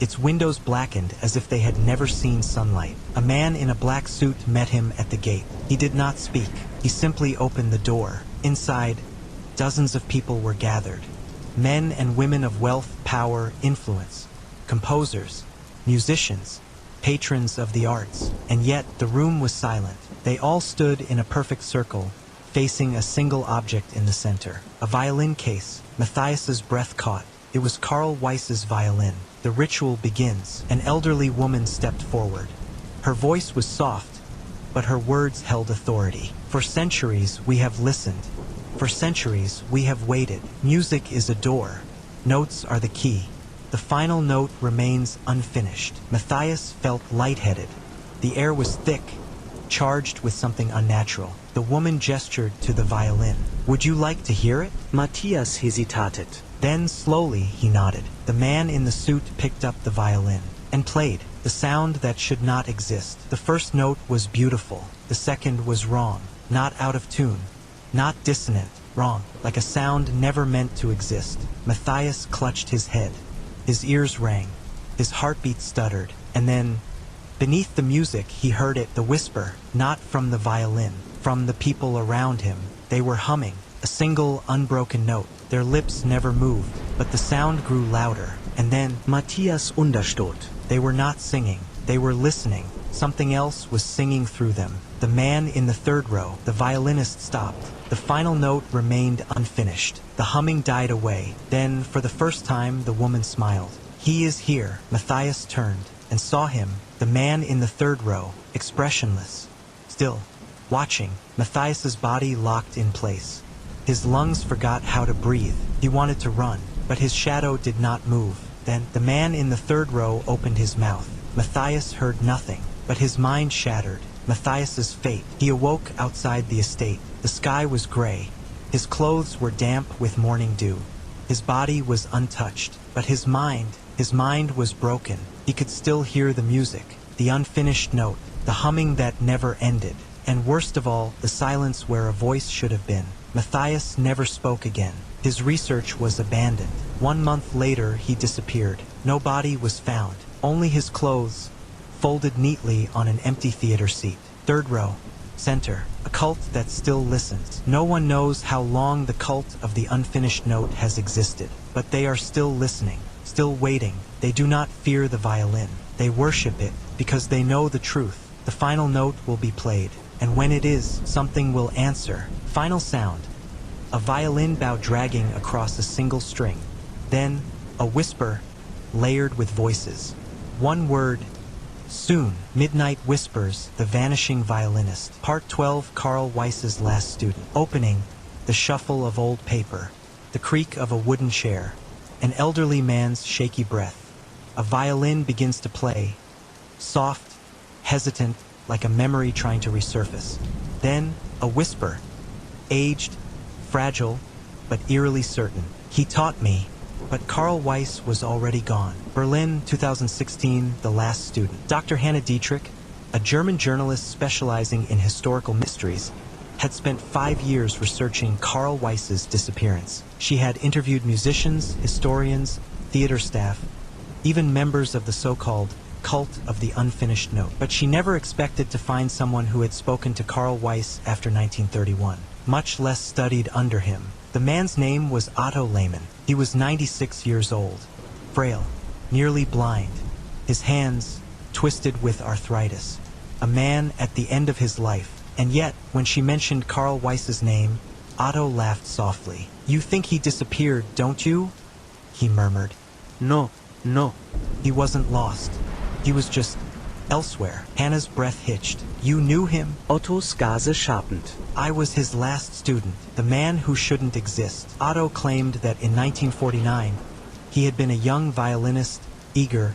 its windows blackened as if they had never seen sunlight. A man in a black suit met him at the gate. He did not speak. He simply opened the door. Inside, dozens of people were gathered. Men and women of wealth, power, influence. Composers, musicians, patrons of the arts. And yet the room was silent. They all stood in a perfect circle, facing a single object in the center. A violin case. Matthias's breath caught. It was Karl Weiss's violin. The ritual begins. An elderly woman stepped forward. Her voice was soft, but her words held authority. For centuries we have listened. For centuries we have waited. Music is a door. Notes are the key. The final note remains unfinished. Matthias felt lightheaded. The air was thick, charged with something unnatural. The woman gestured to the violin. Would you like to hear it? Matthias hesitated. Then slowly he nodded. The man in the suit picked up the violin and played the sound that should not exist. The first note was beautiful. The second was wrong, not out of tune, not dissonant, wrong, like a sound never meant to exist. Matthias clutched his head. His ears rang. His heartbeat stuttered. And then, beneath the music, he heard it, the whisper, not from the violin, from the people around him. They were humming, a single unbroken note. Their lips never moved, but the sound grew louder. And then, Matthias understood. They were not singing. They were listening. Something else was singing through them. The man in the third row, the violinist, stopped. The final note remained unfinished. The humming died away. Then, for the first time, the woman smiled. He is here. Matthias turned and saw him, the man in the third row, expressionless, still, watching. Matthias's body locked in place. His lungs forgot how to breathe. He wanted to run, but his shadow did not move. Then, the man in the third row opened his mouth. Matthias heard nothing, but his mind shattered. Matthias's fate. He awoke outside the estate. The sky was gray. His clothes were damp with morning dew. His body was untouched, but his mind was broken. He could still hear the music, the unfinished note, the humming that never ended, and worst of all, the silence where a voice should have been. Matthias never spoke again. His research was abandoned. 1 month later, he disappeared. No body was found, only his clothes, folded neatly on an empty theater seat. Third row, center, a cult that still listens. No one knows how long the cult of the unfinished note has existed, but they are still listening, still waiting. They do not fear the violin. They worship it because they know the truth. The final note will be played, and when it is, something will answer. Final sound, a violin bow dragging across a single string. Then, a whisper, layered with voices. One word, soon. Midnight Whispers, The Vanishing Violinist. Part 12, Karl Weiss's Last Student. Opening, the shuffle of old paper, the creak of a wooden chair, an elderly man's shaky breath. A violin begins to play, soft, hesitant, like a memory trying to resurface. Then, a whisper, aged, fragile, but eerily certain. He taught me, but Karl Weiss was already gone. Berlin, 2016, The Last Student. Dr. Hannah Dietrich, a German journalist specializing in historical mysteries, had spent 5 years researching Karl Weiss's disappearance. She had interviewed musicians, historians, theater staff, even members of the so-called cult of the unfinished note. But she never expected to find someone who had spoken to Karl Weiss after 1931, much less studied under him. The man's name was Otto Lehmann. He was 96 years old, frail, nearly blind, his hands twisted with arthritis. A man at the end of his life, and yet, when she mentioned Karl Weiss's name, Otto laughed softly. "You think he disappeared, don't you?" he murmured. No, no. He wasn't lost. He was just elsewhere. Hannah's breath hitched. "You knew him?" Ottos Gase sharpened. "I was his last student, the man who shouldn't exist." Otto claimed that in 1949, he had been a young violinist, eager,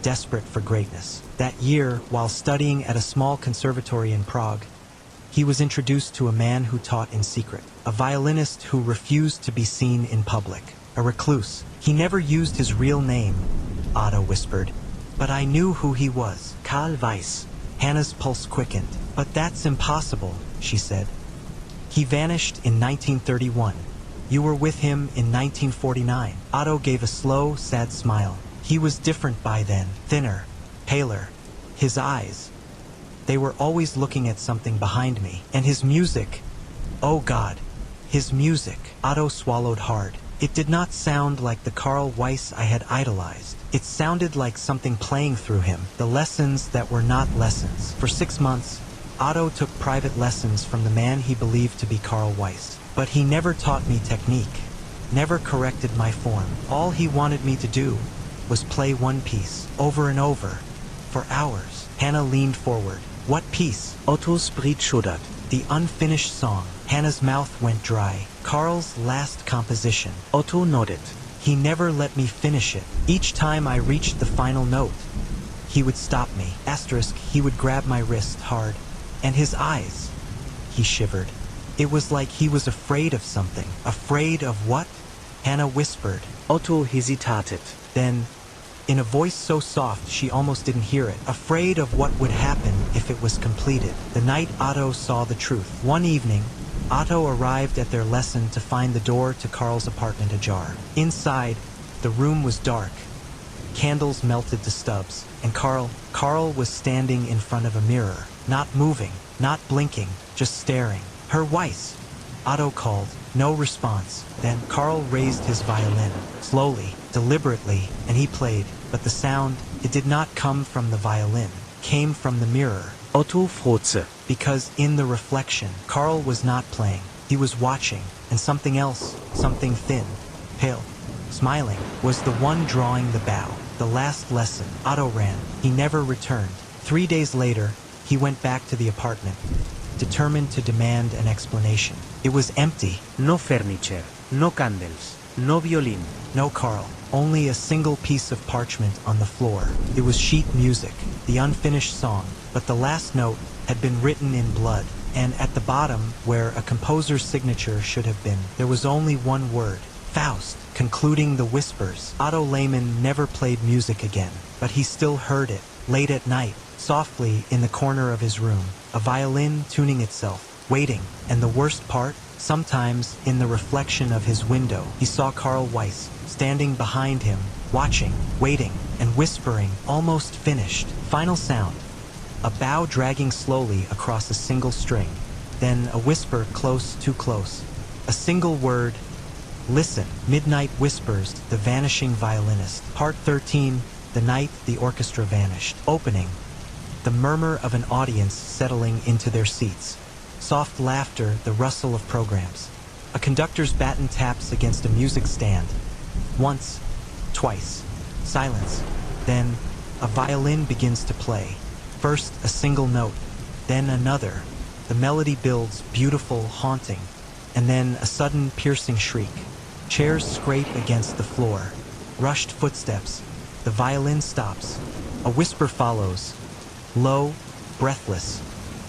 desperate for greatness. That year, while studying at a small conservatory in Prague, he was introduced to a man who taught in secret, a violinist who refused to be seen in public, a recluse. "He never used his real name," Otto whispered, "but I knew who he was." Karl Weiss. Hannah's pulse quickened. "But that's impossible," she said. "He vanished in 1931. You were with him in 1949. Otto gave a slow, sad smile. He was different by then, thinner, paler. His eyes, they were always looking at something behind me. And his music, oh God, his music. Otto swallowed hard. It did not sound like the Karl Weiss I had idolized. It sounded like something playing through him, the lessons that were not lessons. For 6 months, Otto took private lessons from the man he believed to be Karl Weiss. But he never taught me technique, never corrected my form. All he wanted me to do was play one piece, over and over, for hours. Hannah leaned forward. "What piece?" Ottos Briet schuddert. "The unfinished song." Hannah's mouth went dry. "Karl's last composition." Otto nodded. "He never let me finish it. Each time I reached the final note, he would stop me. Asterisk, he would grab my wrist hard. And his eyes." He shivered. It was like he was afraid of something. Afraid of what? Hannah whispered. Otto hesitated. Then, in a voice so soft she almost didn't hear it, afraid of what would happen if it was completed. The night Otto saw the truth. One evening, Otto arrived at their lesson to find the door to Karl's apartment ajar. Inside, the room was dark. Candles melted to stubs, and Karl was standing in front of a mirror, not moving, not blinking, just staring. "Herr Weiss," Otto called. No response. Then Karl raised his violin, slowly, deliberately, and he played. But the sound, it did not come from the violin, came from the mirror. Otto Froze. Because in the reflection, Karl was not playing. He was watching, and something else, something thin, pale, smiling, was the one drawing the bow. The last lesson. Otto ran. He never returned. 3 days later, he went back to the apartment, determined to demand an explanation. It was empty. No furniture, no candles, no violin. No Karl. Only a single piece of parchment on the floor. It was sheet music, the unfinished song, but the last note had been written in blood, and at the bottom, where a composer's signature should have been, there was only one word. Faust, concluding the whispers. Otto Lehmann never played music again, but he still heard it, late at night, softly in the corner of his room, a violin tuning itself, waiting, and the worst part, sometimes in the reflection of his window, he saw Karl Weiss, standing behind him, watching, waiting, and whispering, almost finished. Final sound. A bow dragging slowly across a single string, then a whisper close, too close. A single word, listen. Midnight Whispers, The Vanishing Violinist. Part 13, The Night the Orchestra Vanished. Opening. The murmur of an audience settling into their seats. Soft laughter, the rustle of programs. A conductor's baton taps against a music stand. Once, twice. Silence. Then, a violin begins to play. First, a single note. Then another. The melody builds, beautiful, haunting. And then a sudden, piercing shriek. Chairs scrape against the floor. Rushed footsteps. The violin stops. A whisper follows. Low, breathless,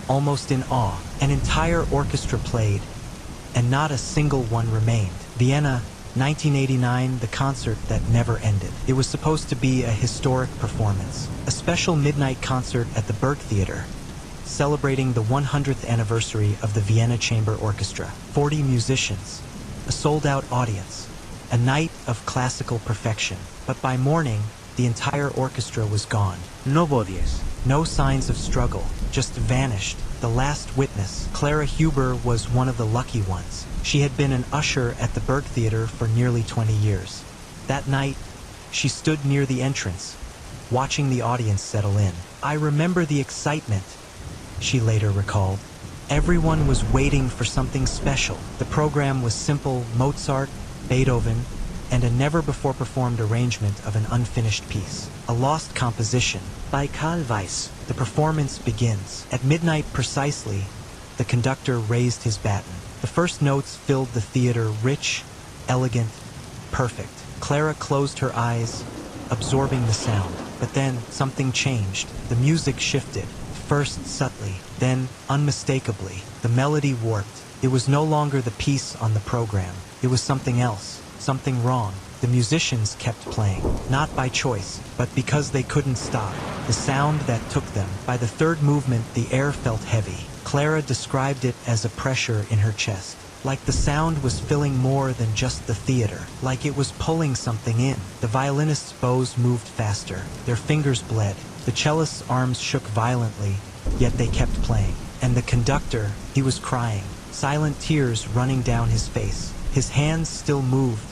almost in awe. An entire orchestra played, and not a single one remained. Vienna, 1989, the concert that never ended. It was supposed to be a historic performance, a special midnight concert at the Burgtheater, celebrating the 100th anniversary of the Vienna Chamber Orchestra. 40 musicians, a sold-out audience, a night of classical perfection. But by morning, the entire orchestra was gone. No bodies. No signs of struggle, just vanished. The last witness, Clara Huber, was one of the lucky ones. She had been an usher at the Burgtheater for nearly 20 years. That night, She stood near the entrance, watching the audience settle in. "I remember the excitement," she later recalled. "Everyone was waiting for something special. The program was simple: Mozart, Beethoven, and a never-before-performed arrangement of an unfinished piece. A lost composition." Bei Karl Weiss. The performance begins. At midnight precisely, the conductor raised his baton. The first notes filled the theater, rich, elegant, perfect. Clara closed her eyes, absorbing the sound. But then something changed. The music shifted, first subtly, then unmistakably. The melody warped. It was no longer the piece on the program. It was something else, something wrong. The musicians kept playing, not by choice, but because they couldn't stop. The sound that took them. By the third movement, the air felt heavy. Clara described it as a pressure in her chest. Like the sound was filling more than just the theater. Like it was pulling something in. The violinist's bows moved faster. Their fingers bled. The cellist's arms shook violently, yet they kept playing. And the conductor, he was crying, silent tears running down his face. His hands still moved,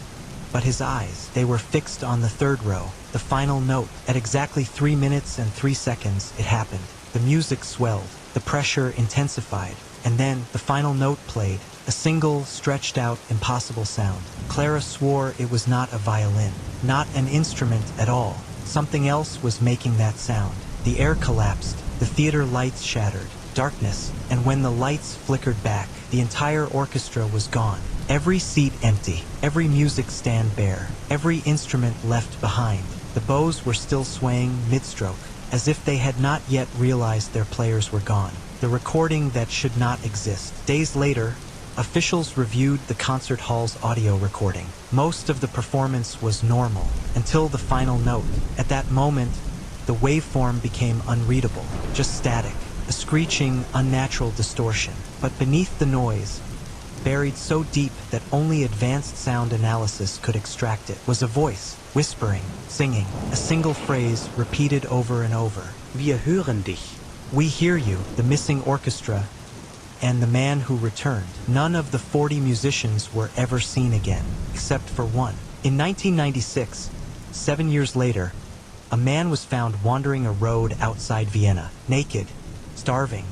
but his eyes, they were fixed on the third row, the final note. At exactly 3 minutes and 3 seconds, it happened. The music swelled, the pressure intensified, and then the final note played, a single, stretched-out, impossible sound. Clara swore it was not a violin, not an instrument at all. Something else was making that sound. The air collapsed, the theater lights shattered, darkness, and when the lights flickered back, the entire orchestra was gone. Every seat empty, every music stand bare, every instrument left behind. The bows were still swaying mid-stroke, as if they had not yet realized their players were gone. The recording that should not exist. Days later, officials reviewed the concert hall's audio recording. Most of the performance was normal, until the final note. At that moment, the waveform became unreadable, just static, a screeching, unnatural distortion. But beneath the noise, buried so deep that only advanced sound analysis could extract it, was a voice, whispering, singing, a single phrase repeated over and over. Wir hören dich. "We hear you," the missing orchestra, and the man who returned. None of the 40 musicians were ever seen again, except for one. In 1996, 7 years later, a man was found wandering a road outside Vienna, naked, starving,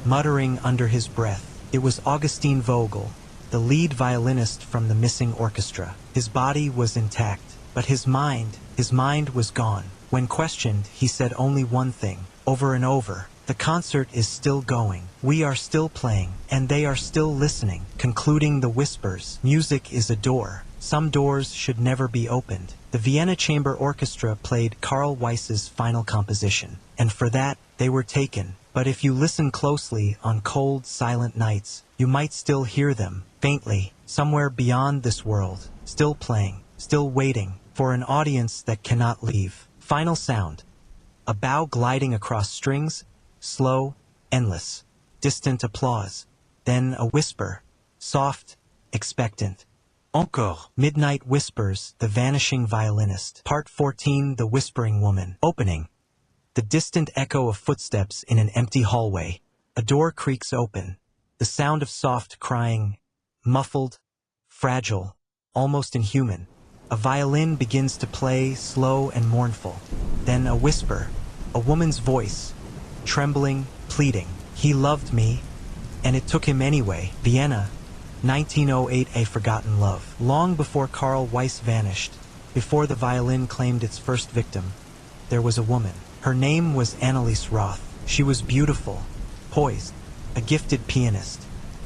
muttering under his breath. It was Augustin Vogel, the lead violinist from the missing orchestra. His body was intact, but his mind was gone. When questioned, he said only one thing, over and over: "The concert is still going. We are still playing, and they are still listening." Concluding the whispers, "Music is a door. Some doors should never be opened." The Vienna Chamber Orchestra played Karl Weiss's final composition, and for that, they were taken. But if you listen closely on cold, silent nights, you might still hear them, faintly, somewhere beyond this world, still playing, still waiting, for an audience that cannot leave. Final sound. A bow gliding across strings, slow, endless, distant applause. Then a whisper, soft, expectant. Encore. Midnight Whispers, The Vanishing Violinist. Part 14, The Whispering Woman. Opening. The distant echo of footsteps in an empty hallway. A door creaks open. The sound of soft crying, muffled, fragile, almost inhuman. A violin begins to play, slow and mournful. Then a whisper, a woman's voice, trembling, pleading. "He loved me, and it took him anyway." Vienna, 1908, A Forgotten Love. Long before Karl Weiss vanished, before the violin claimed its first victim, there was a woman. Her name was Anneliese Roth. She was beautiful, poised, a gifted pianist,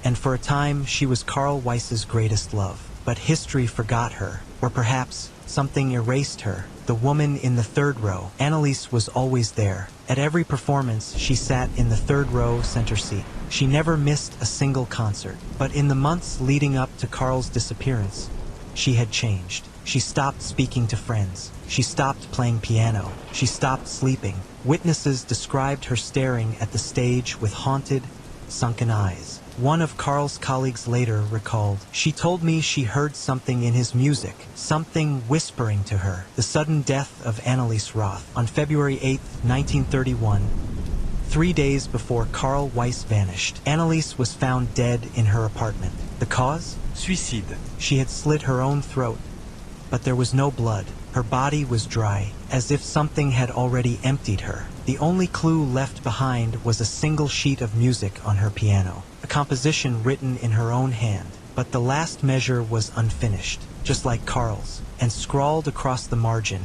and for a time she was Karl Weiss's greatest love. But history forgot her, or perhaps something erased her. The woman in the third row. Anneliese was always there. At every performance, she sat in the third row center seat. She never missed a single concert. But in the months leading up to Karl's disappearance, she had changed. She stopped speaking to friends. She stopped playing piano. She stopped sleeping. Witnesses described her staring at the stage with haunted, sunken eyes. One of Karl's colleagues later recalled, "She told me she heard something in his music, something whispering to her." The sudden death of Anneliese Roth on February 8, 1931, 3 days before Karl Weiss vanished. Anneliese was found dead in her apartment. The cause? Suicide. She had slit her own throat, but there was no blood. Her body was dry, as if something had already emptied her. The only clue left behind was a single sheet of music on her piano, a composition written in her own hand. But the last measure was unfinished, just like Karl's, and scrawled across the margin,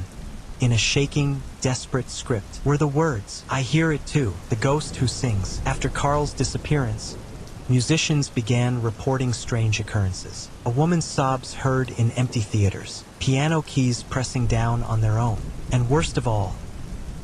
in a shaking, desperate script, were the words, "I hear it too, the ghost who sings." After Karl's disappearance, musicians began reporting strange occurrences. A woman's sobs heard in empty theaters, piano keys pressing down on their own, and worst of all,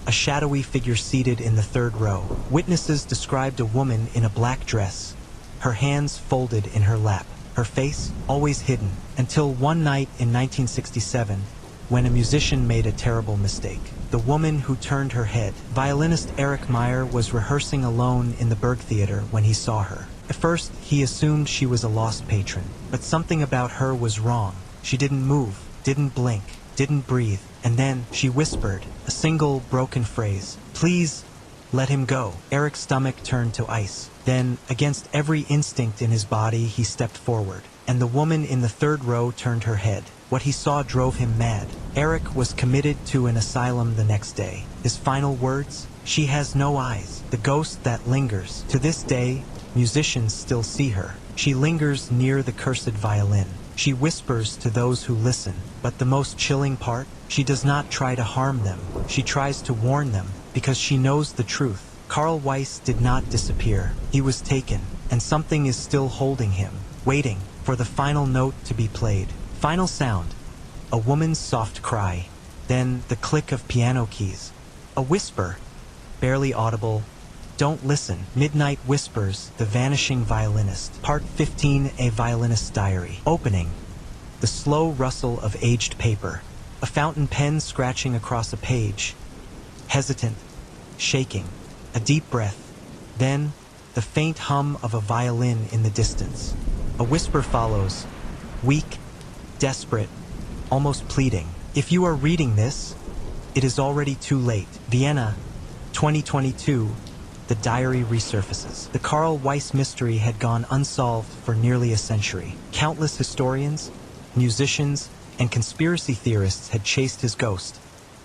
a shadowy figure seated in the third row. Witnesses described a woman in a black dress, her hands folded in her lap, her face always hidden, until one night in 1967, when a musician made a terrible mistake. The woman who turned her head, violinist Erich Meyer, was rehearsing alone in the Burgtheater when he saw her. At first, he assumed she was a lost patron, but something about her was wrong. She didn't move, didn't blink, didn't breathe, and then she whispered a single broken phrase, "Please, let him go." Eric's stomach turned to ice. Then, against every instinct in his body, he stepped forward, and the woman in the third row turned her head. What he saw drove him mad. Eric was committed to an asylum the next day. His final words? "She has no eyes, the ghost that lingers." To this day, musicians still see her. She lingers near the cursed violin. She whispers to those who listen. But the most chilling part? She does not try to harm them. She tries to warn them, because she knows the truth. Karl Weiss did not disappear. He was taken, and something is still holding him, waiting for the final note to be played. Final sound, a woman's soft cry, then the click of piano keys. A whisper, barely audible, "Don't listen." Midnight Whispers, The Vanishing Violinist. Part 15, A Violinist's Diary. Opening, the slow rustle of aged paper, a fountain pen scratching across a page. Hesitant, shaking, a deep breath, then the faint hum of a violin in the distance. A whisper follows, weak, desperate, almost pleading. "If you are reading this, it is already too late." Vienna, 2022, the diary resurfaces. The Karl Weiss mystery had gone unsolved for nearly a century. Countless historians, musicians, and conspiracy theorists had chased his ghost,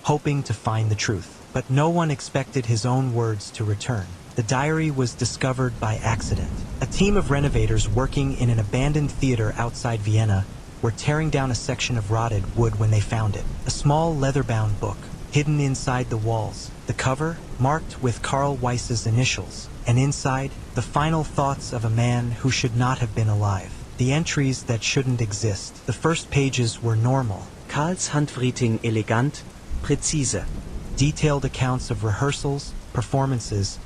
hoping to find the truth. But no one expected his own words to return. The diary was discovered by accident. A team of renovators working in an abandoned theater outside Vienna were tearing down a section of rotted wood when they found it. A small leather-bound book, hidden inside the walls. The cover, marked with Karl Weiss's initials. And inside, the final thoughts of a man who should not have been alive. The entries that shouldn't exist. The first pages were normal. Karls Handwriting elegant, präzise. Detailed accounts of rehearsals, performances,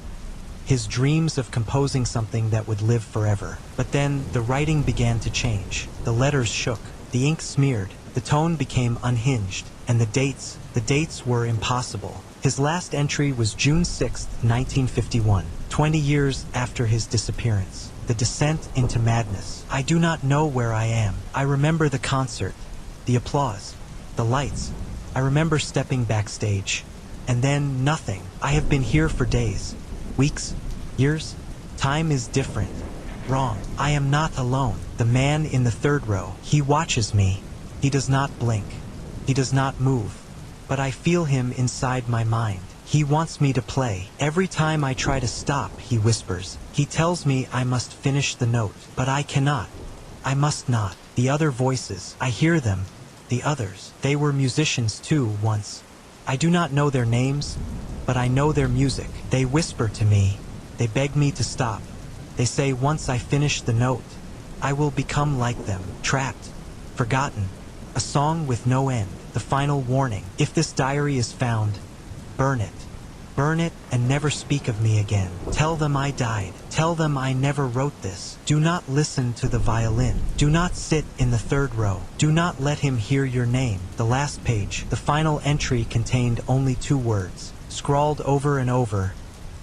his dreams of composing something that would live forever. But then the writing began to change. The letters shook, the ink smeared, the tone became unhinged, and the dates were impossible. His last entry was June 6, 1951, 20 years after his disappearance. The descent into madness. "I do not know where I am. I remember the concert, the applause, the lights. I remember stepping backstage. And then nothing. I have been here for days, weeks, years. Time is different. Wrong. I am not alone. The man in the third row. He watches me. He does not blink. He does not move. But I feel him inside my mind. He wants me to play. Every time I try to stop, he whispers. He tells me I must finish the note. But I cannot. I must not. The other voices. I hear them. The others. They were musicians too once. I do not know their names, but I know their music. They whisper to me. They beg me to stop. They say once I finish the note, I will become like them, trapped, forgotten, a song with no end. The final warning. If this diary is found, burn it. Burn it and never speak of me again. Tell them I died. Tell them I never wrote this. Do not listen to the violin. Do not sit in the third row. Do not let him hear your name. The last page, the final entry, contained only 2 words, scrawled over and over,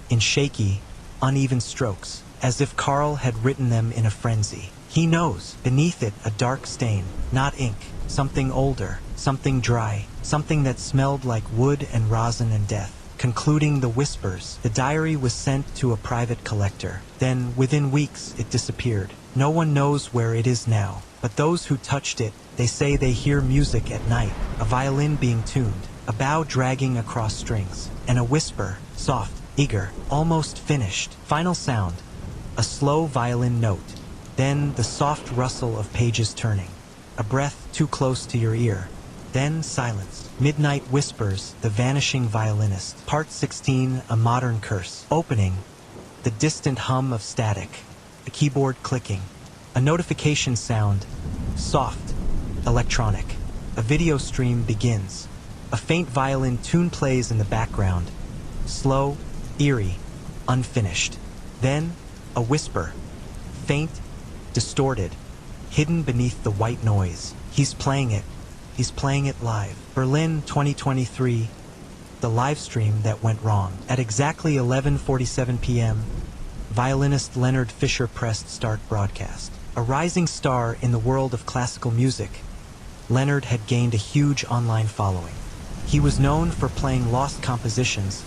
in shaky, uneven strokes, as if Karl had written them in a frenzy. He knows. Beneath it, a dark stain, not ink, something older, something dry, something that smelled like wood and rosin and death. Concluding the whispers, the diary was sent to a private collector. Then, within weeks, it disappeared. No one knows where it is now. But those who touched it, they say they hear music at night, a violin being tuned, a bow dragging across strings, and a whisper, soft, eager, almost finished. Final sound, a slow violin note, then the soft rustle of pages turning, a breath too close to your ear, then silence. Midnight Whispers, The Vanishing Violinist. Part 16, A Modern Curse. Opening, the distant hum of static, a keyboard clicking, a notification sound, soft, electronic. A video stream begins. A faint violin tune plays in the background, slow, eerie, unfinished. Then, a whisper, faint, distorted, hidden beneath the white noise. He's playing it. He's playing it live. Berlin 2023, the live stream that went wrong. At exactly 11:47 p.m., violinist Leonard Fischer pressed start broadcast. A rising star in the world of classical music, Leonard had gained a huge online following. He was known for playing lost compositions,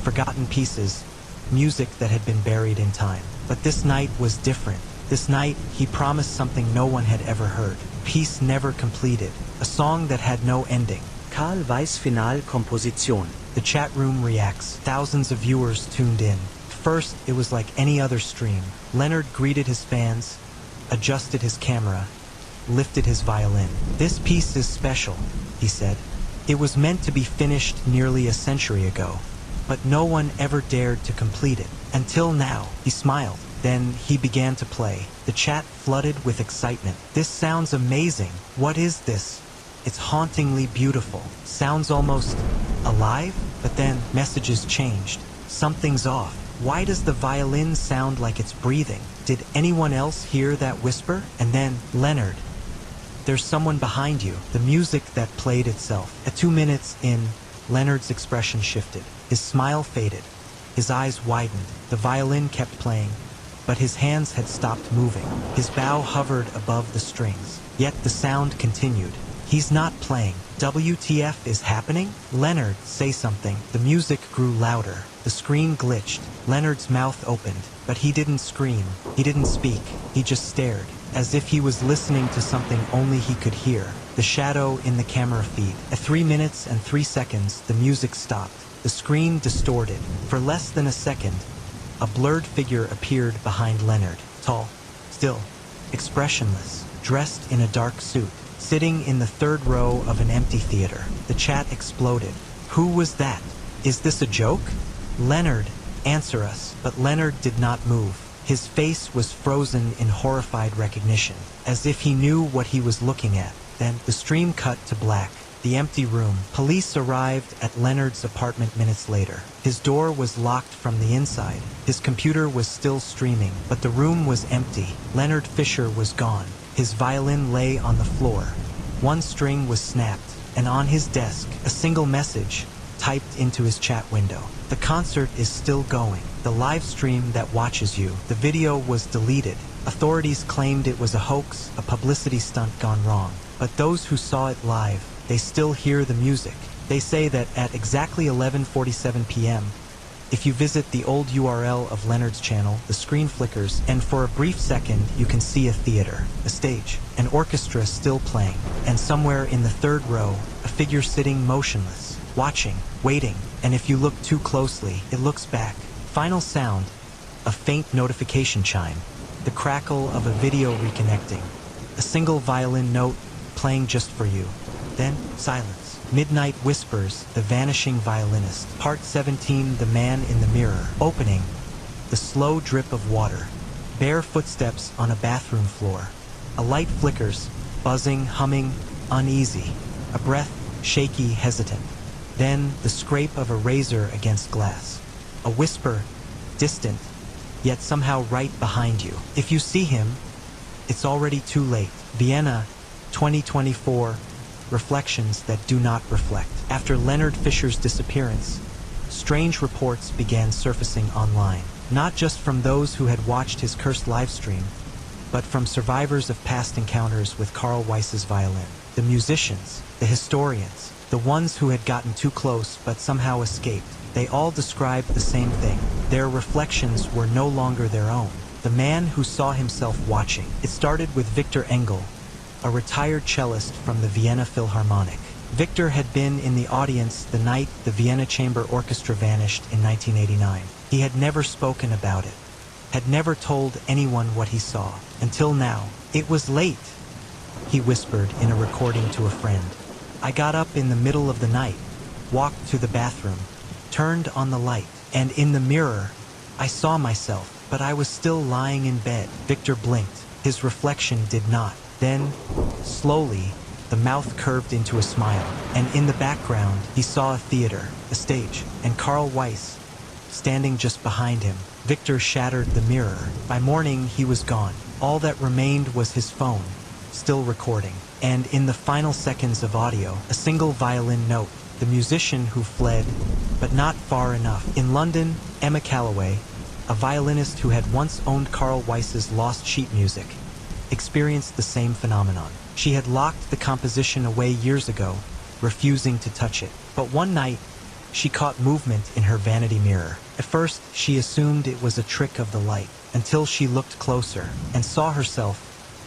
forgotten pieces, music that had been buried in time. But this night was different. This night, he promised something no one had ever heard. Piece never completed. A song that had no ending. Karl Weiss Finalkomposition. The chat room reacts. Thousands of viewers tuned in. First, it was like any other stream. Leonard greeted his fans, adjusted his camera, lifted his violin. "This piece is special," he said. "It was meant to be finished nearly a century ago, but no one ever dared to complete it. Until now." He smiled. Then he began to play. The chat flooded with excitement. "This sounds amazing. What is this? It's hauntingly beautiful. Sounds almost alive?" But then messages changed. "Something's off. Why does the violin sound like it's breathing? Did anyone else hear that whisper?" And then, "Leonard, there's someone behind you." The music that played itself. At 2 minutes in, Leonard's expression shifted. His smile faded. His eyes widened. The violin kept playing, but his hands had stopped moving. His bow hovered above the strings. Yet the sound continued. "He's not playing. WTF is happening? Leonard, say something." The music grew louder. The screen glitched. Leonard's mouth opened, but he didn't scream. He didn't speak. He just stared, as if he was listening to something only he could hear. The shadow in the camera feed. At 3 minutes and 3 seconds, the music stopped. The screen distorted. For less than a second, a blurred figure appeared behind Leonard. Tall, still, expressionless, dressed in a dark suit, sitting in the third row of an empty theater. The chat exploded. "Who was that? Is this a joke? Leonard, answer us." But Leonard did not move. His face was frozen in horrified recognition, as if he knew what he was looking at. Then the stream cut to black. The empty room. Police arrived at Leonard's apartment minutes later. His door was locked from the inside. His computer was still streaming, but the room was empty. Leonard Fischer was gone. His violin lay on the floor. One string was snapped, and on his desk, a single message typed into his chat window. "The concert is still going. The live stream that watches you." The video was deleted. Authorities claimed it was a hoax, a publicity stunt gone wrong. But those who saw it live, they still hear the music. They say that at exactly 11:47 p.m., if you visit the old URL of Leonard's channel, the screen flickers, and for a brief second you can see a theater, a stage, an orchestra still playing, and somewhere in the third row, a figure sitting motionless, watching, waiting, and if you look too closely, it looks back. Final sound, a faint notification chime, the crackle of a video reconnecting, a single violin note playing just for you. Then silence. Midnight Whispers, The Vanishing Violinist. Part 17, The Man in the Mirror. Opening, the slow drip of water. Bare footsteps on a bathroom floor. A light flickers, buzzing, humming, uneasy. A breath, shaky, hesitant. Then the scrape of a razor against glass. A whisper, distant, yet somehow right behind you. If you see him, it's already too late. Vienna, 2024. Reflections that do not reflect. After Leonard Fischer's disappearance, strange reports began surfacing online, not just from those who had watched his cursed livestream, but from survivors of past encounters with Karl Weiss's violin. The musicians, the historians, the ones who had gotten too close but somehow escaped, they all described the same thing. Their reflections were no longer their own. The man who saw himself watching. It started with Victor Engel, a retired cellist from the Vienna Philharmonic. Victor had been in the audience the night the Vienna Chamber Orchestra vanished in 1989. He had never spoken about it, had never told anyone what he saw, until now. "It was late," he whispered in a recording to a friend. "I got up in the middle of the night, walked to the bathroom, turned on the light, and in the mirror, I saw myself, but I was still lying in bed." Victor blinked. His reflection did not. Then, slowly, the mouth curved into a smile, and in the background, he saw a theater, a stage, and Karl Weiss, standing just behind him. Victor shattered the mirror. By morning, he was gone. All that remained was his phone, still recording. And in the final seconds of audio, a single violin note, the musician who fled, but not far enough. In London, Emma Calloway, a violinist who had once owned Karl Weiss's lost sheet music, experienced the same phenomenon. She had locked the composition away years ago, refusing to touch it. But one night, she caught movement in her vanity mirror. At first, she assumed it was a trick of the light, until she looked closer and saw herself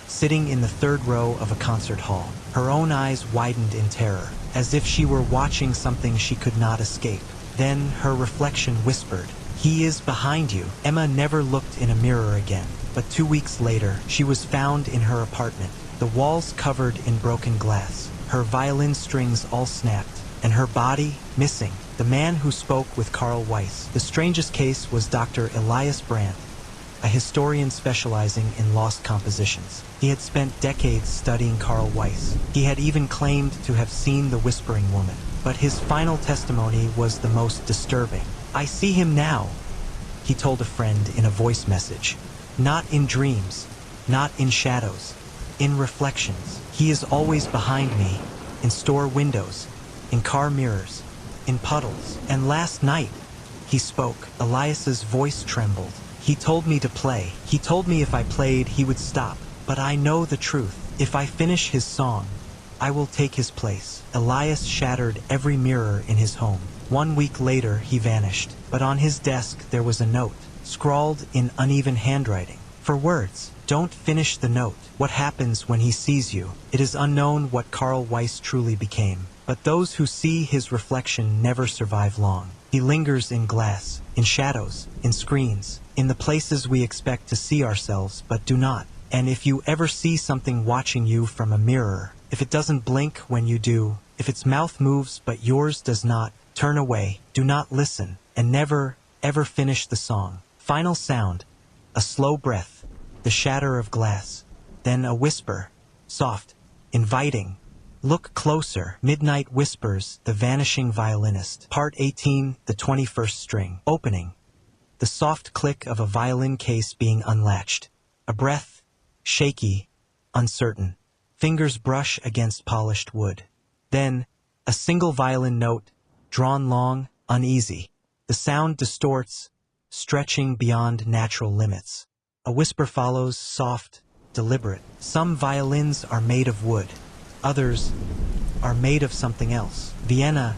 sitting in the third row of a concert hall. Her own eyes widened in terror, as if she were watching something she could not escape. Then her reflection whispered, "He is behind you." Emma never looked in a mirror again, but 2 weeks later, she was found in her apartment, the walls covered in broken glass, her violin strings all snapped, and her body missing. The man who spoke with Karl Weiss. The strangest case was Dr. Elias Brandt, a historian specializing in lost compositions. He had spent decades studying Karl Weiss. He had even claimed to have seen the Whispering Woman. But his final testimony was the most disturbing. "I see him now," he told a friend in a voice message. "Not in dreams, not in shadows, in reflections. He is always behind me, in store windows, in car mirrors, in puddles. And last night, he spoke." Elias's voice trembled. "He told me to play. He told me if I played, he would stop. But I know the truth. If I finish his song, I will take his place." Elias shattered every mirror in his home. 1 week later, he vanished. But on his desk, there was a note, scrawled in uneven handwriting. For words, "Don't finish the note. What happens when he sees you?" It is unknown what Karl Weiss truly became. But those who see his reflection never survive long. He lingers in glass, in shadows, in screens, in the places we expect to see ourselves but do not. And if you ever see something watching you from a mirror, if it doesn't blink when you do, if its mouth moves but yours does not, turn away, do not listen, and never, ever finish the song. Final sound, a slow breath, the shatter of glass, then a whisper, soft, inviting. Look closer. Midnight Whispers, The Vanishing Violinist. Part 18, the 21st string. Opening. The soft click of a violin case being unlatched. A breath, shaky, uncertain. Fingers brush against polished wood. Then, a single violin note, drawn long, uneasy. The sound distorts, stretching beyond natural limits. A whisper follows, soft, deliberate. Some violins are made of wood. Others are made of something else. Vienna,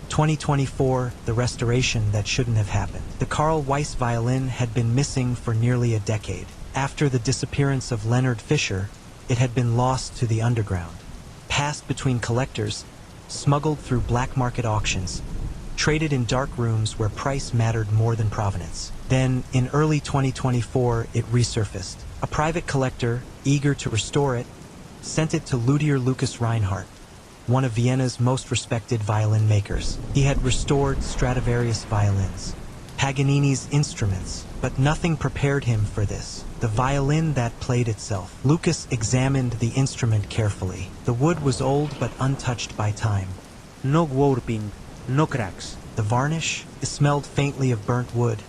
2024, the restoration that shouldn't have happened. The Karl Weiss violin had been missing for nearly a decade. After the disappearance of Leonard Fischer, it had been lost to the underground, passed between collectors, smuggled through black market auctions, traded in dark rooms where price mattered more than provenance. Then, in early 2024, it resurfaced. A private collector, eager to restore it, sent it to luthier Lucas Reinhardt, one of Vienna's most respected violin makers. He had restored Stradivarius violins, Paganini's instruments, but nothing prepared him for this. The violin that played itself. Lucas examined the instrument carefully. The wood was old but untouched by time. No warping, no cracks. The varnish, it smelled faintly of burnt wood,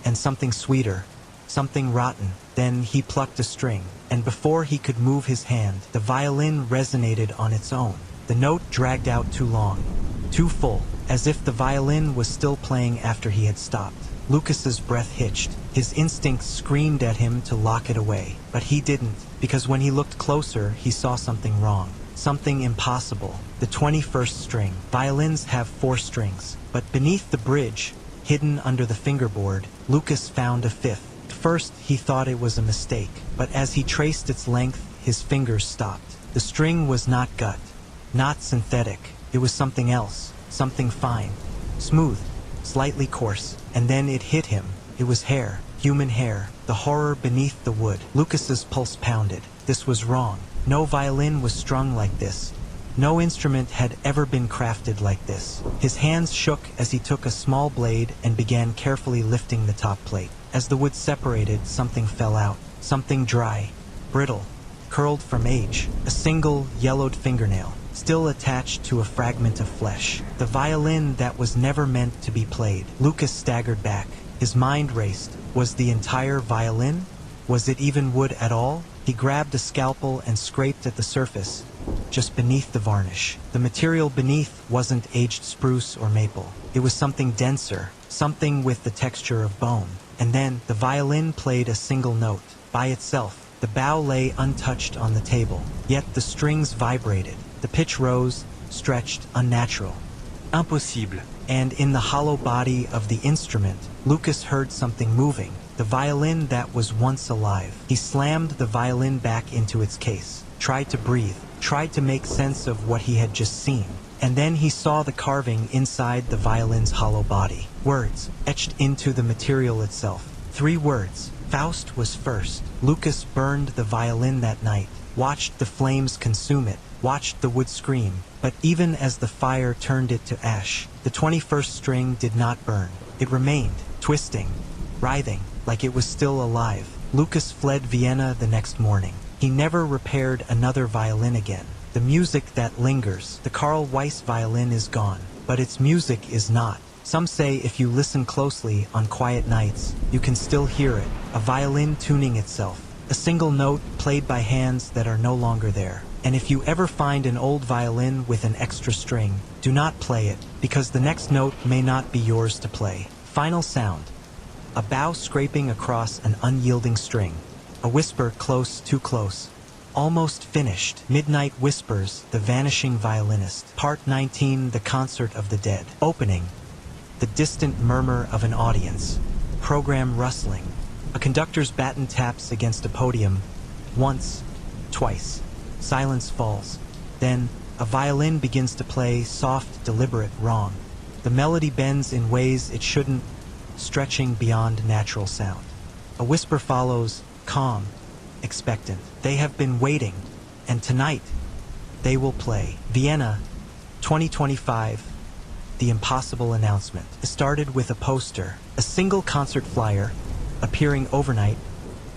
and something sweeter, something rotten. Then he plucked a string, and before he could move his hand, the violin resonated on its own. The note dragged out too long, too full, as if the violin was still playing after he had stopped. Lucas's breath hitched. His instincts screamed at him to lock it away, but he didn't, because when he looked closer, he saw something wrong, something impossible. The 21st string. Violins have 4 strings, but beneath the bridge, hidden under the fingerboard, Lucas found a 5th. At first, he thought it was a mistake, but as he traced its length, his fingers stopped. The string was not gut, not synthetic. It was something else, something fine, smooth, slightly coarse. And then it hit him. It was hair, human hair, the horror beneath the wood. Lucas's pulse pounded. This was wrong. No violin was strung like this. No instrument had ever been crafted like this. His hands shook as he took a small blade and began carefully lifting the top plate. As the wood separated, something fell out. Something dry, brittle, curled from age. A single, yellowed fingernail, still attached to a fragment of flesh. The violin that was never meant to be played. Lucas staggered back. His mind raced. Was the entire violin? Was it even wood at all? He grabbed a scalpel and scraped at the surface, just beneath the varnish. The material beneath wasn't aged spruce or maple. It was something denser, something with the texture of bone. And then the violin played a single note. By itself, the bow lay untouched on the table. Yet the strings vibrated. The pitch rose, stretched, unnatural. Impossible. And in the hollow body of the instrument, Lucas heard something moving. The violin that was once alive. He slammed the violin back into its case, tried to breathe, tried to make sense of what he had just seen. And then he saw the carving inside the violin's hollow body. Words etched into the material itself. 3 words. Faust was first. Lucas burned the violin that night, watched the flames consume it, watched the wood scream. But even as the fire turned it to ash, the 21st string did not burn. It remained, twisting, writhing, like it was still alive. Lucas fled Vienna the next morning. He never repaired another violin again. The music that lingers, the Karl Weiss violin, is gone, but its music is not. Some say if you listen closely on quiet nights, you can still hear it, a violin tuning itself, a single note played by hands that are no longer there. And if you ever find an old violin with an extra string, do not play it, because the next note may not be yours to play. Final sound. A bow scraping across an unyielding string. A whisper close, too close. Almost finished. Midnight Whispers, The Vanishing Violinist. Part 19, The Concert of the Dead. Opening. The distant murmur of an audience. Program rustling. A conductor's baton taps against a podium. Once. Twice. Silence falls. Then, a violin begins to play, soft, deliberate, wrong. The melody bends in ways it shouldn't, stretching beyond natural sound. A whisper follows, calm, expectant. They have been waiting, and tonight, they will play. Vienna, 2025, the impossible announcement. It started with a poster, a single concert flyer, appearing overnight,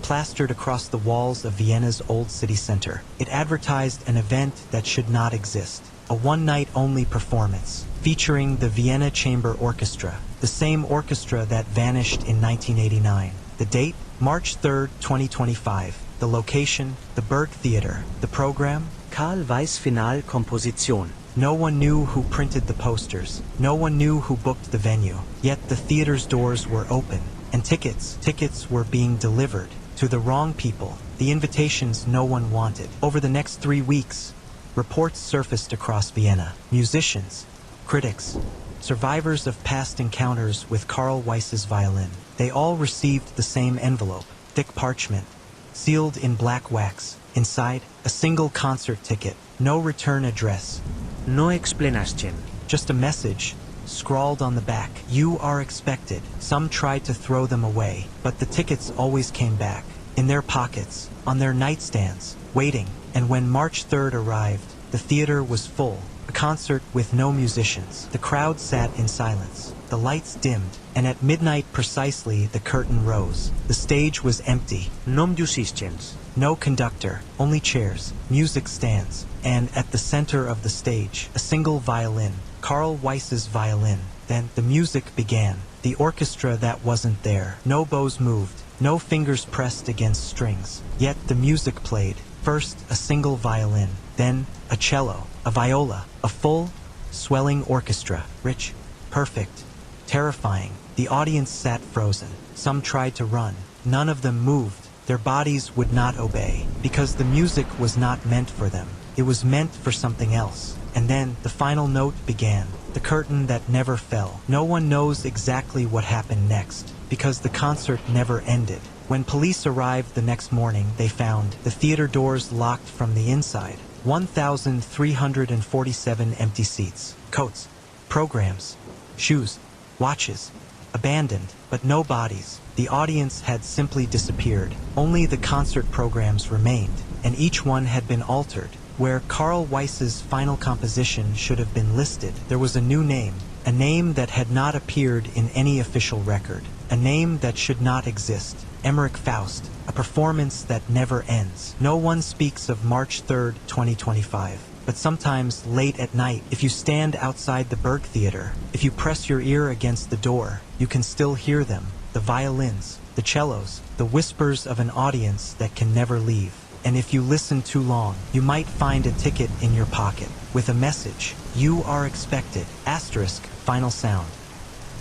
plastered across the walls of Vienna's old city center. It advertised an event that should not exist, a one-night-only performance, featuring the Vienna Chamber Orchestra, the same orchestra that vanished in 1989. The date? March 3rd, 2025. The location? The Burgtheater. The program? Karl Weiss Finalkomposition. No one knew who printed the posters. No one knew who booked the venue. Yet the theater's doors were open, and tickets were being delivered to the wrong people, the invitations no one wanted. Over the next 3 weeks, reports surfaced across Vienna. Musicians, critics, survivors of past encounters with Karl Weiss's violin. They all received the same envelope, thick parchment, sealed in black wax. Inside, a single concert ticket, no return address. No explanation. Just a message, scrawled on the back. You are expected. Some tried to throw them away, but the tickets always came back. In their pockets, on their nightstands, waiting. And when March 3rd arrived, the theater was full. A concert with no musicians. The crowd sat in silence. The lights dimmed, and at midnight precisely the curtain rose. The stage was empty. No musicians. No conductor, only chairs, music stands, and at the center of the stage, a single violin, Karl Weiss's violin. Then the music began. The orchestra that wasn't there. No bows moved, no fingers pressed against strings. Yet the music played. First a single violin, then a cello, a viola, a full, swelling orchestra. Rich, perfect, terrifying. The audience sat frozen. Some tried to run. None of them moved. Their bodies would not obey, because the music was not meant for them. It was meant for something else. And then the final note began, the curtain that never fell. No one knows exactly what happened next, because the concert never ended. When police arrived the next morning, they found the theater doors locked from the inside. 1,347 empty seats, coats, programs, shoes, watches, abandoned, but no bodies. The audience had simply disappeared. Only the concert programs remained, and each one had been altered. Where Karl Weiss's final composition should have been listed, there was a new name, a name that had not appeared in any official record, a name that should not exist. Emmerich Faust, a performance that never ends. No one speaks of March 3rd, 2025. But sometimes, late at night, if you stand outside the Burgtheater, if you press your ear against the door, you can still hear them. The violins, the cellos, the whispers of an audience that can never leave. And if you listen too long, you might find a ticket in your pocket with a message. You are expected. Asterisk, final sound.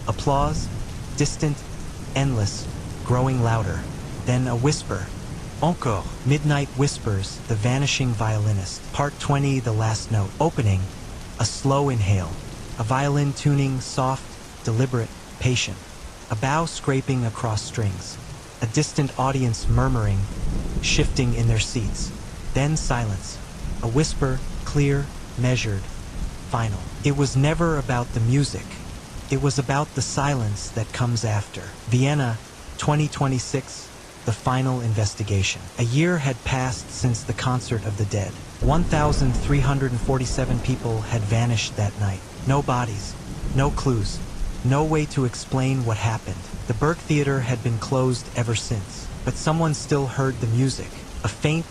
Applause, distant, endless, growing louder. Then a whisper. Encore. Midnight Whispers, The Vanishing Violinist. Part 20, the last note. Opening. A slow inhale. A violin tuning, soft, deliberate, patient. A bow scraping across strings. A distant audience murmuring, shifting in their seats. Then silence. A whisper, clear, measured, final. It was never about the music. It was about the silence that comes after. Vienna, 2026, the final investigation. A year had passed since the Concert of the Dead. 1,347 people had vanished that night. No bodies, no clues, no way to explain what happened. The Burgtheater had been closed ever since, but someone still heard the music, a faint,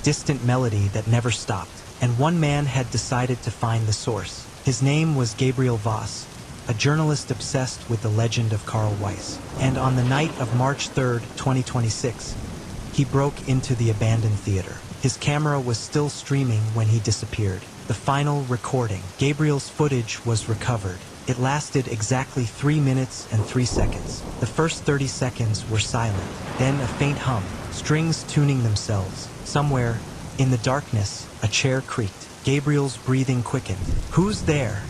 distant melody that never stopped. And one man had decided to find the source. His name was Gabriel Voss, a journalist obsessed with the legend of Karl Weiss. And on the night of March 3rd, 2026, he broke into the abandoned theater. His camera was still streaming when he disappeared. The final recording. Gabriel's footage was recovered. It lasted exactly 3 minutes and 3 seconds. The first 30 seconds were silent. Then a faint hum, strings tuning themselves. Somewhere, in the darkness, a chair creaked. Gabriel's breathing quickened. "Who's there?"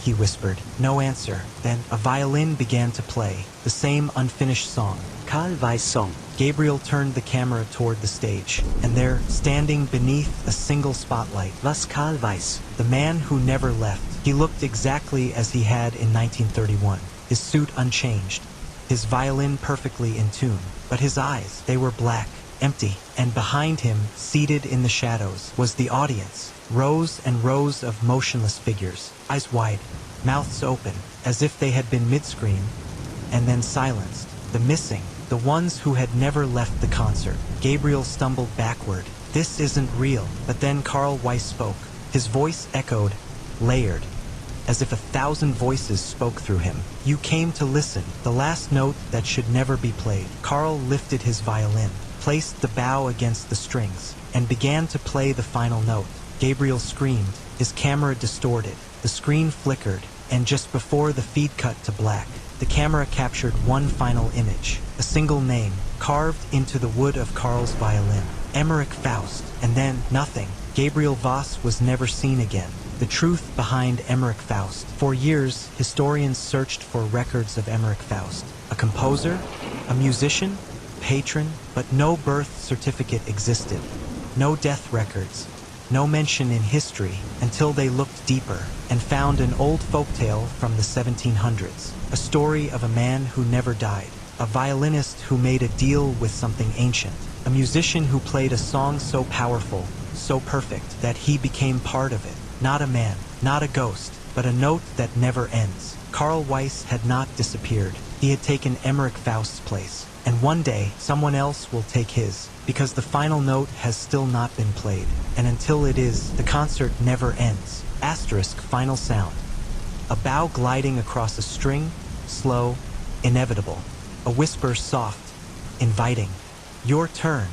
he whispered. No answer. Then a violin began to play, the same unfinished song. Karl Weiss song. Gabriel turned the camera toward the stage, and there, standing beneath a single spotlight, Was Karl Weiss. the man who never left. He looked exactly as he had in 1931, his suit unchanged, his violin perfectly in tune. But his eyes, they were black, empty, and behind him, seated in the shadows, was the audience. Rows and rows of motionless figures, eyes wide, mouths open, as if they had been mid-scream, and then silenced. The missing, the ones who had never left the concert. Gabriel stumbled backward. This isn't real. But then Karl Weiss spoke. His voice echoed, layered, as if 1,000 voices spoke through him. You came to listen, the last note that should never be played. Karl lifted his violin, placed the bow against the strings, and began to play the final note. Gabriel screamed, his camera distorted, the screen flickered, and just before the feed cut to black, the camera captured one final image, a single name, carved into the wood of Karl's violin. Emmerich Faust, and then nothing. Gabriel Voss was never seen again. The truth behind Emmerich Faust. For years, historians searched for records of Emmerich Faust. A composer, a musician, patron, but no birth certificate existed. No death records. No mention in history until they looked deeper and found an old folktale from the 1700s. A story of a man who never died. A violinist who made a deal with something ancient. A musician who played a song so powerful, so perfect, that he became part of it. Not a man, not a ghost, but a note that never ends. Karl Weiss had not disappeared. He had taken Emmerich Faust's place. And one day, someone else will take his, because the final note has still not been played. And until it is, the concert never ends. Asterisk, final sound. A bow gliding across a string, slow, inevitable. A whisper soft, inviting. Your turn.